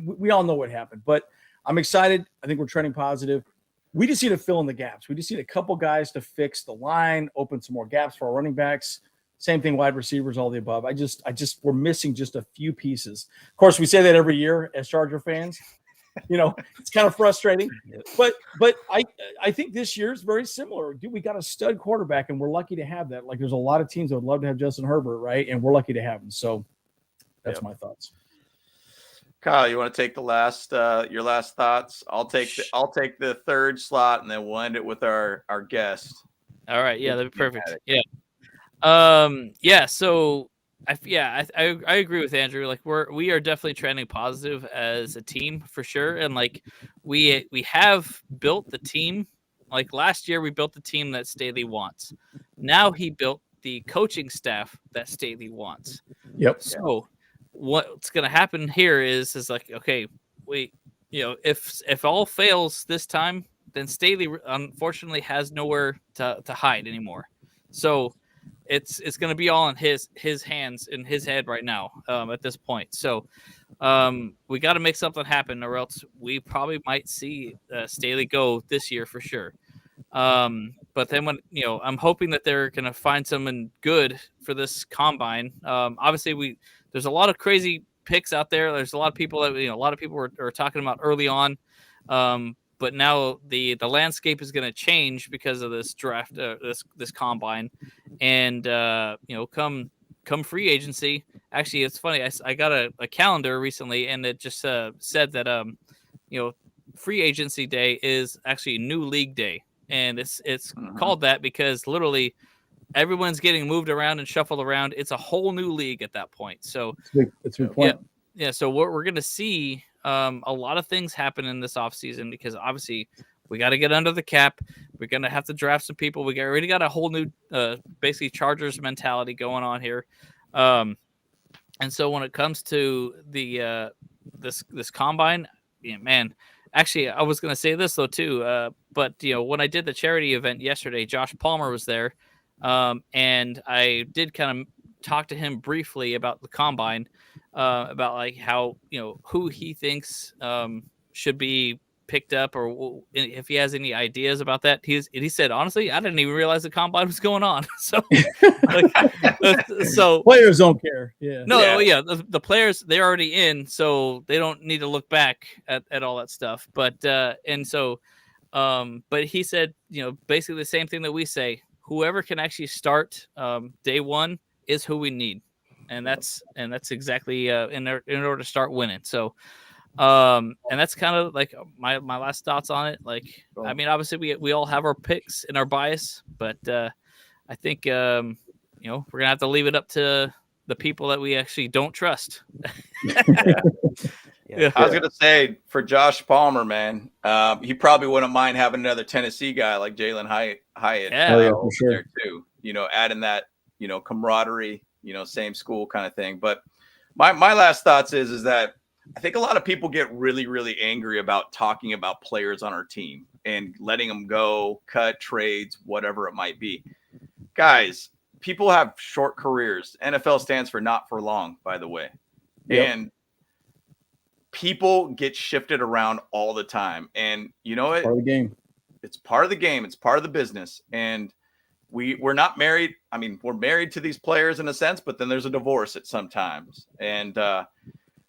We all know what happened. But I'm excited. I think we're trending positive. We just need to fill in the gaps. We just need a couple guys to fix the line, open some more gaps for our running backs. Same thing, wide receivers, all the above. We're missing just a few pieces. Of course, we say that every year as Charger fans, it's kind of frustrating. But I think this year is very similar. Dude, we got a stud quarterback, and we're lucky to have that. Like, there's a lot of teams that would love to have Justin Herbert, right? And we're lucky to have him. So that's my thoughts. Kyle, you want to take the last your last thoughts? I'll take the third slot, and then we'll end it with our guest. All right, yeah, that'd be perfect. Yeah. So I agree with Andrew. Like, we are definitely trending positive as a team for sure, and like we have built the team. Like last year, we built the team that Staley wants. Now he built the coaching staff that Staley wants. Yep. So what's going to happen here is like, okay, if all fails this time, then Staley unfortunately has nowhere to hide anymore. So it's going to be all in his hands, in his head right now at this point. So we got to make something happen, or else we probably might see Staley go this year for sure. But then when I'm hoping that they're going to find someone good for this combine. Obviously there's a lot of crazy picks out there. There's a lot of people that a lot of people are talking about early on. But now the landscape is going to change because of this draft, this combine, and come free agency. Actually, it's funny. I got a calendar recently, and it just said that free agency day is actually a new league day, and it's called that because literally everyone's getting moved around and shuffled around. It's a whole new league at that point. So it's a good point. Yeah. So what we're going to see. A lot of things happen in this offseason because obviously we got to get under the cap. We're going to have to draft some people. We already got a whole new, basically Chargers mentality going on here. And so when it comes to the this combine, man, actually I was going to say this though too. But when I did the charity event yesterday, Josh Palmer was there, and I did kind of talk to him briefly about the combine. About like how who he thinks should be picked up, or if he has any ideas about that. He said honestly, I didn't even realize the combine was going on. So so players don't care. The players, they're already in, so they don't need to look back at all that stuff. But and so but he said basically the same thing that we say. Whoever can actually start day one is who we need. And that's exactly in order to start winning. So, and that's kind of like my last thoughts on it. Like, I mean, obviously we all have our picks and our bias, but I think we're gonna have to leave it up to the people that we actually don't trust. I was gonna say for Josh Palmer, man, he probably wouldn't mind having another Tennessee guy like Jalen Hyatt. For sure. There too. Adding that camaraderie. Same school kind of thing. But my last thoughts is that I think a lot of people get really, really angry about talking about players on our team and letting them go, cut, trades, whatever it might be. Guys, people have short careers. NFL stands for not for long, by the way. Yep. And people get shifted around all the time. And part of the game. It's part of the game. It's part of the business. And we're not married. I mean, we're married to these players in a sense, but then there's a divorce at sometimes. And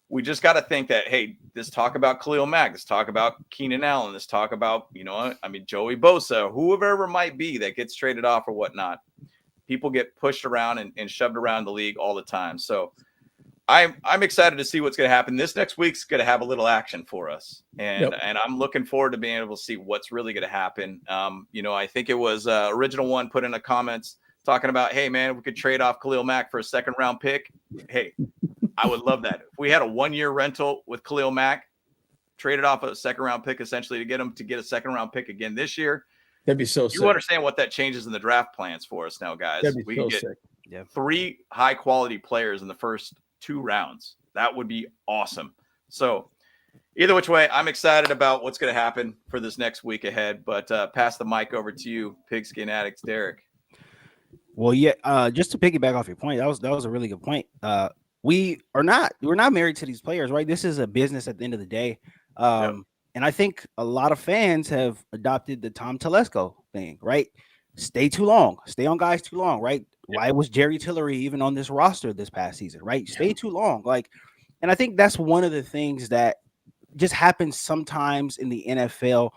we just got to think that, hey, this talk about Khalil Mack, this talk about Keenan Allen, this talk about, Joey Bosa, whoever it might be that gets traded off or whatnot. People get pushed around and shoved around the league all the time. So I'm excited to see what's going to happen. This next week's going to have a little action for us. And I'm looking forward to being able to see what's really going to happen. I think it was Original One put in the comments talking about, hey, man, we could trade off Khalil Mack for a second round pick. Hey, I would love that. If we had a 1-year rental with Khalil Mack, traded off a second round pick essentially to get him to get a second round pick again this year. That'd be so sick. You understand what that changes in the draft plans for us now, guys. That'd be we so can get sick. 3 high quality players in the first 2 rounds. That would be awesome. So either which way, I'm excited about what's going to happen for this next week ahead, but pass the mic over to you, Pigskin Addicts, Derek. Well, yeah, just to piggyback off your point, that was a really good point. We're not married to these players, right? This is a business at the end of the day. And I think a lot of fans have adopted the Tom Telesco thing, right? Stay too long, stay on guys too long, right? Why was Jerry Tillery even on this roster this past season, right? Stay too long. And I think that's one of the things that just happens sometimes in the NFL.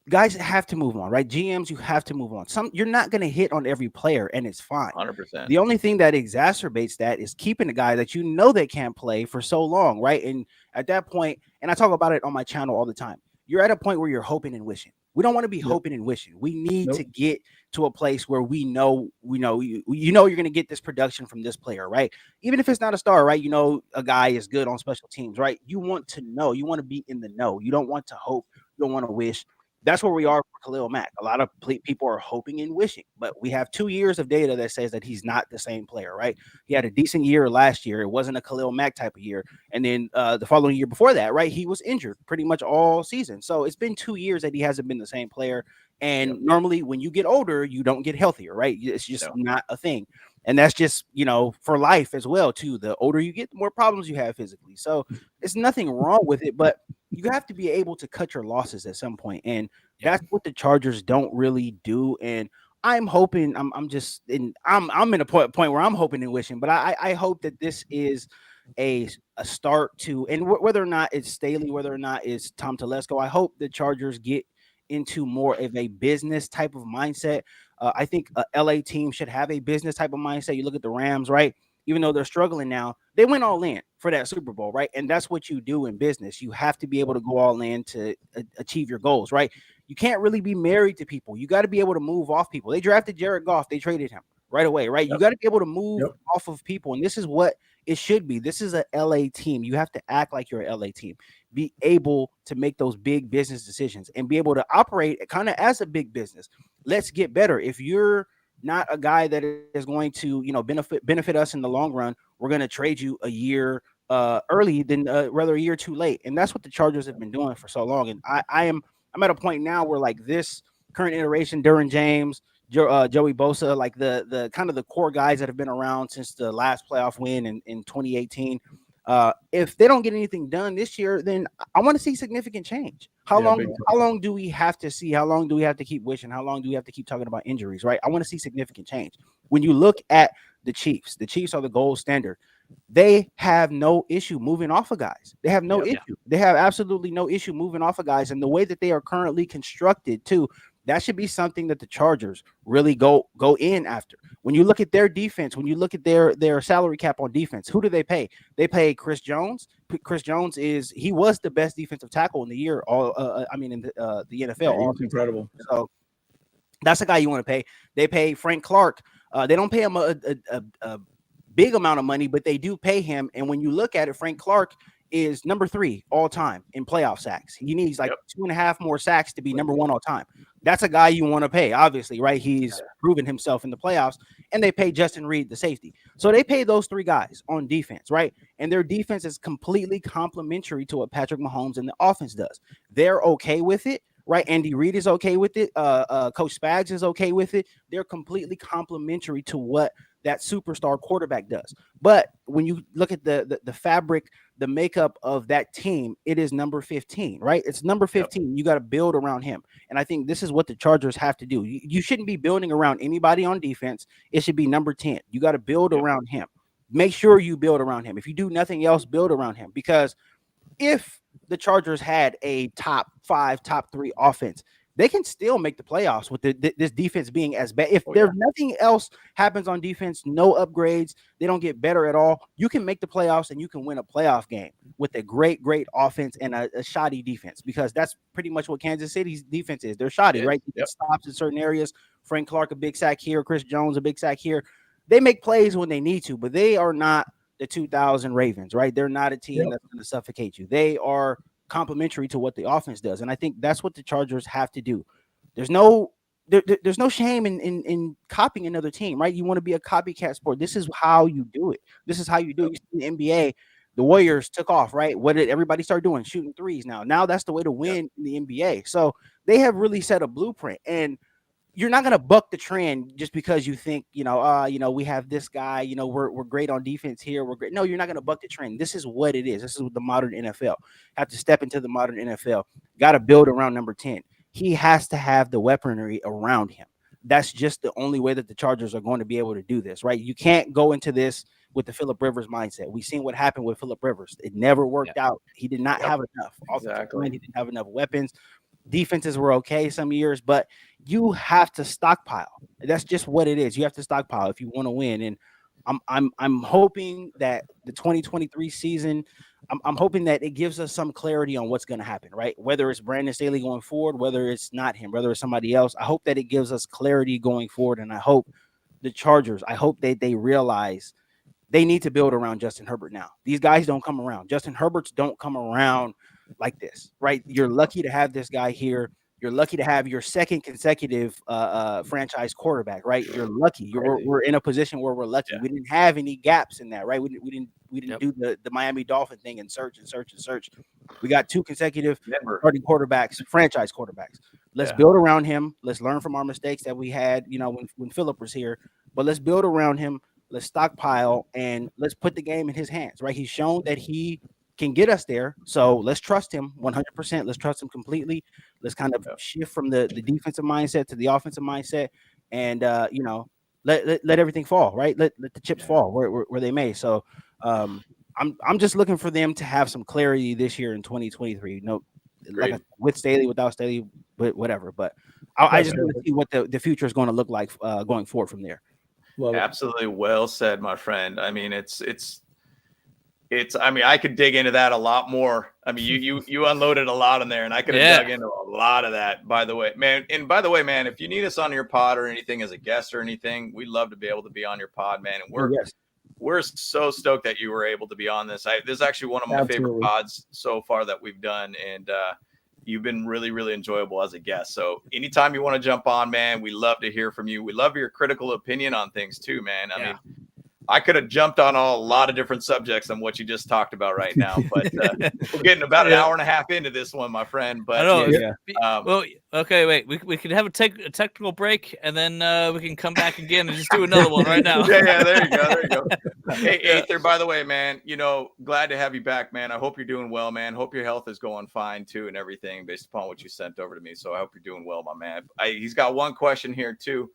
Guys have to move on, right? GMs, you have to move on. You're not going to hit on every player, and it's fine. 100%. The only thing that exacerbates that is keeping a guy that you know they can't play for so long, right? And at that point, and I talk about it on my channel all the time, you're at a point where you're hoping and wishing. We don't want to be hoping and wishing. We need to get to a place where we know you're going to get this production from this player, right? Even if it's not a star, right? You know, a guy is good on special teams, right? You want to know. You want to be in the know. You don't want to hope. You don't want to wish. That's where we are for Khalil Mack. A lot of people are hoping and wishing, but we have 2 years of data that says that he's not the same player, right? He had a decent year last year. It wasn't a Khalil Mack type of year. And then the following year before that, right, he was injured pretty much all season. So it's been 2 years that he hasn't been the same player. And normally when you get older, you don't get healthier, right? It's just not a thing. And that's just, for life as well, too. The older you get, the more problems you have physically. So it's nothing wrong with it, but you have to be able to cut your losses at some point. And that's what the Chargers don't really do. And I'm hoping I'm in a point where I'm hoping and wishing, but I hope that this is a start to, and whether or not it's Staley, whether or not it's Tom Telesco, I hope the Chargers get into more of a business type of mindset. I think a LA team should have a business type of mindset. You look at the Rams, right? Even though they're struggling now, they went all in for that Super Bowl, right? And that's what you do in business. You have to be able to go all in to achieve your goals, right? You can't really be married to people. You got to be able to move off people. They drafted Jared Goff. They traded him right away, right? You got to be able to move off of people. And this is what it should be. This is a LA team. You have to act like you're an LA team. Be able to make those big business decisions and be able to operate kind of as a big business. Let's get better. If you're not a guy that is going to, benefit us in the long run, we're going to trade you a year early than rather a year too late. And that's what the Chargers have been doing for so long. And I'm at a point now where like this current iteration, Derwin James, Joey Bosa, like the kind of the core guys that have been around since the last playoff win in 2018. If they don't get anything done this year, then I want to see significant change. How long do we have to see? How long do we have to keep wishing? How long do we have to keep talking about injuries, right? I want to see significant change. When you look at the Chiefs are the gold standard. They have no issue moving off of guys. They have no issue. They have absolutely no issue moving off of guys. And the way that they are currently constructed too, that should be something that the Chargers really go in after. When you look at their defense, when you look at their salary cap on defense, who do they pay? They pay Chris Jones. Chris Jones was the best defensive tackle in the year. In the NFL. He's incredible. So that's a guy you want to pay. They pay Frank Clark. They don't pay him a big amount of money, but they do pay him. And when you look at it, Frank Clark is number 3 all time in playoff sacks. He needs 2.5 more sacks to be number 1 all time. That's a guy you want to pay, obviously, right? He's proven himself in the playoffs. And they pay Justin Reed, the safety. So they pay those 3 guys on defense, right? And their defense is completely complementary to what Patrick Mahomes and the offense does. They're okay with it, right? Andy Reid is okay with it. Coach Spags is okay with it. They're completely complementary to what that superstar quarterback does. But when you look at the fabric, the makeup of that team, it is number 15, right? It's number 15. You got to build around him. And I think this is what the Chargers have to do. You shouldn't be building around anybody on defense. It should be number 10. You got to build around him. Make sure you build around him. If you do nothing else, build around him. Because if the Chargers had a top 5, top 3 offense, they can still make the playoffs with this defense being as bad. If there's nothing else happens on defense, no upgrades, they don't get better at all, you can make the playoffs and you can win a playoff game with a great offense and a shoddy defense, because that's pretty much what Kansas City's defense is. They're shoddy, right? Stops in certain areas. Frank Clark, a big sack here. Chris Jones, a big sack here. They make plays when they need to, but they are not the 2000 Ravens, right? They're not a team that's going to suffocate you. They are complementary to what the offense does. And I think that's what the Chargers have to do. There's no shame in copying another team, right? You want to be a copycat sport. This is how you do it. This is how you do it. You see the NBA, the Warriors took off, right? What did everybody start doing? Shooting threes now. Now that's the way to win in the NBA. So they have really set a blueprint. And you're not going to buck the trend just because you think, we have this guy, we're great on defense here. We're great. No, you're not going to buck the trend. This is what it is. This is what the modern NFL. Have to step into the modern NFL. Got to build around number 10. He has to have the weaponry around him. That's just the only way that the Chargers are going to be able to do this, right? You can't go into this with the Phillip Rivers mindset. We seen what happened with Phillip Rivers. It never worked out. He did not have enough. Exactly. He didn't have enough weapons. Defenses were okay some years, but you have to stockpile. That's just what it is. You have to stockpile if you want to win. And I'm hoping that the 2023 season, I'm hoping that it gives us some clarity on what's going to happen, right? Whether it's Brandon Staley going forward, whether it's not him, whether it's somebody else. I hope that it gives us clarity going forward. And I hope the Chargers, I hope that they realize they need to build around Justin Herbert now. These guys don't come around. Justin Herberts don't come around like this, right? You're lucky to have this guy here. You're lucky to have your second consecutive franchise quarterback, right? You're lucky. We're in a position where we're lucky. We didn't have any gaps in that, right? We didn't do the Miami Dolphin thing and search. We got 2 consecutive starting quarterbacks, franchise quarterbacks. Let's build around him. Let's learn from our mistakes that we had, when Phillip was here. But let's build around him. Let's stockpile and let's put the game in his hands, right? He's shown that he can get us there. So let's trust him 100%. Let's trust him completely. Let's kind of shift from the defensive mindset to the offensive mindset and, let everything fall, right? Let the chips fall where they may. So I'm just looking for them to have some clarity this year in 2023. With Staley, without Staley, but whatever. But I just want to see what the future is going to look like going forward from there. Absolutely well said, my friend. I mean, it's I mean, I could dig into that a lot more. I mean, you unloaded a lot in there, and I could have dug into a lot of that, by the way, man. And by the way, man, if you need us on your pod or anything as a guest or anything, we'd love to be able to be on your pod, man. And we're so stoked that you were able to be on this. This is actually one of my favorite pods so far that we've done, and you've been really, really enjoyable as a guest. So anytime you want to jump on, man, we love to hear from you. We love your critical opinion on things too, man. I mean, I could have jumped on a lot of different subjects than what you just talked about right now, but we're getting about an hour and a half into this one, my friend. But well, okay, wait, we can have a technical break, and then we can come back again and just do another one right now. There you go. Hey, Aether, by the way, man, glad to have you back, man. I hope you're doing well, man. Hope your health is going fine too, and everything based upon what you sent over to me. So I hope you're doing well, my man. He's got one question here too.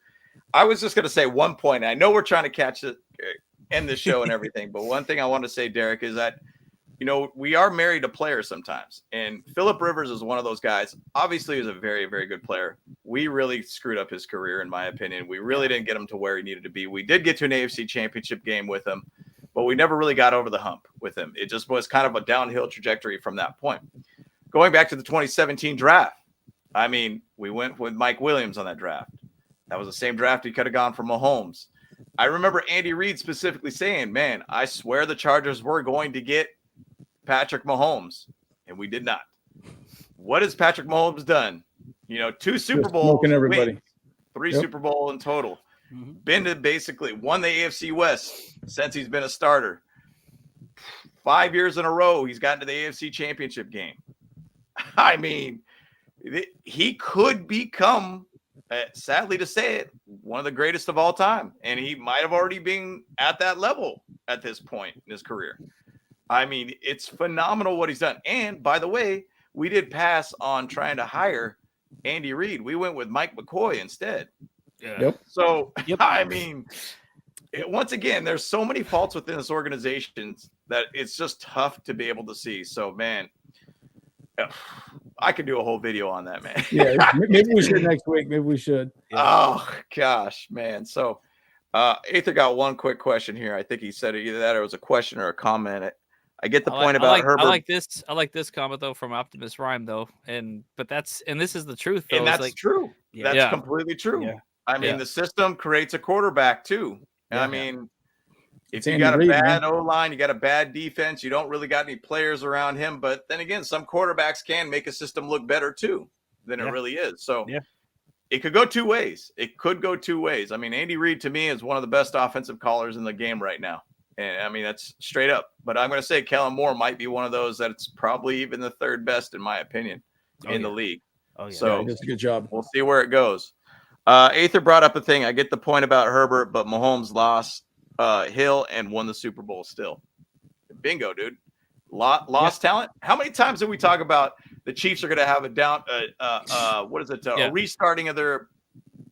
I was just going to say one point. I know we're trying to end the show and everything, but one thing I want to say, Derek, is that, we are married to players sometimes. And Phillip Rivers is one of those guys. Obviously, he's a very, very good player. We really screwed up his career, in my opinion. We really didn't get him to where he needed to be. We did get to an AFC championship game with him, but we never really got over the hump with him. It just was kind of a downhill trajectory from that point. Going back to the 2017 draft, I mean, we went with Mike Williams on that draft. That was the same draft he could have gone for Mahomes. I remember Andy Reid specifically saying, man, I swear the Chargers were going to get Patrick Mahomes, and we did not. What has Patrick Mahomes done? 2 Super Bowl wins, 3 Super Bowl in total. Been to basically won the AFC West since he's been a starter. 5 years in a row, he's gotten to the AFC Championship game. I mean, he could become, sadly to say it, one of the greatest of all time. And he might have already been at that level at this point in his career. I mean, it's phenomenal what he's done. And by the way, we did pass on trying to hire Andy Reid. We went with Mike McCoy instead. So, I mean, once again, there's so many faults within this organization that it's just tough to be able to see. So, man, I could do a whole video on that, man. Maybe we should next week. Maybe we should. Oh gosh, man. So Aether got one quick question here. I think he said either that or it was a question or a comment. I get the point about Herbert. I like this comment though from Optimus Rhyme though. But this is the truth though. And that's true. That's completely true. Yeah. I mean, the system creates a quarterback too. I mean, if you got a bad O-line, you got a bad defense, you don't really got any players around him. But then again, some quarterbacks can make a system look better too than it really is. So it could go 2 ways. It could go 2 ways. I mean, Andy Reid to me is one of the best offensive callers in the game right now. And I mean, that's straight up. But I'm going to say Kellen Moore might be one of those that's probably even the 3rd best, in my opinion, in the league. So that's a good job. We'll see where it goes. Aether brought up a thing. I get the point about Herbert, but Mahomes lost Hill and won the Super Bowl still. Bingo, dude. Lost talent. How many times did we talk about the Chiefs are going to have a restarting of their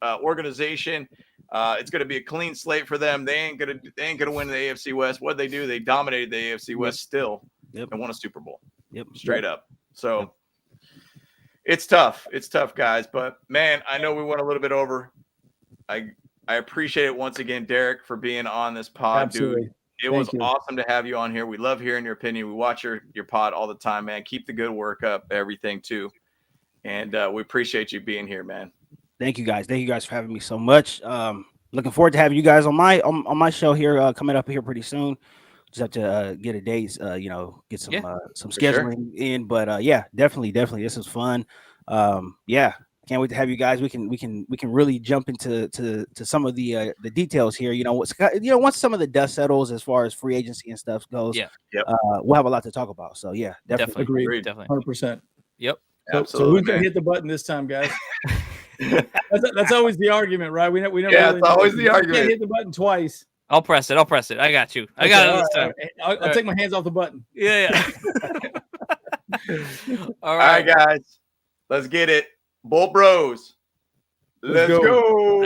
organization? It's going to be a clean slate for them. They ain't gonna win the AFC West. What they do, they dominated the AFC West still and won a Super Bowl. Straight up. So it's tough. It's tough, guys. But man, I know we went a little bit over. I appreciate it once again, Derek, for being on this pod, dude. It was awesome to have you on here. We love hearing your opinion. We watch your pod all the time, man. Keep the good work up, everything too. And we appreciate you being here, man. Thank you guys. Thank you guys for having me so much. Looking forward to having you guys on my show here coming up here pretty soon. Just have to get a date, get some scheduling in. But yeah, definitely. This is fun. Can't wait to have you guys. We can really jump into some of the details here. Once some of the dust settles as far as free agency and stuff goes, we'll have a lot to talk about. So yeah, definitely. Agreed. Definitely. 100%. Yep. So who's gonna hit the button this time, guys? that's always the argument, right? We never. Yeah, it's always the argument. Can't hit the button twice. I'll press it. I got you. I got it this time. I'll take my hands off the button. Yeah. All right, guys. Let's get it. Bolt Bros. Let's go.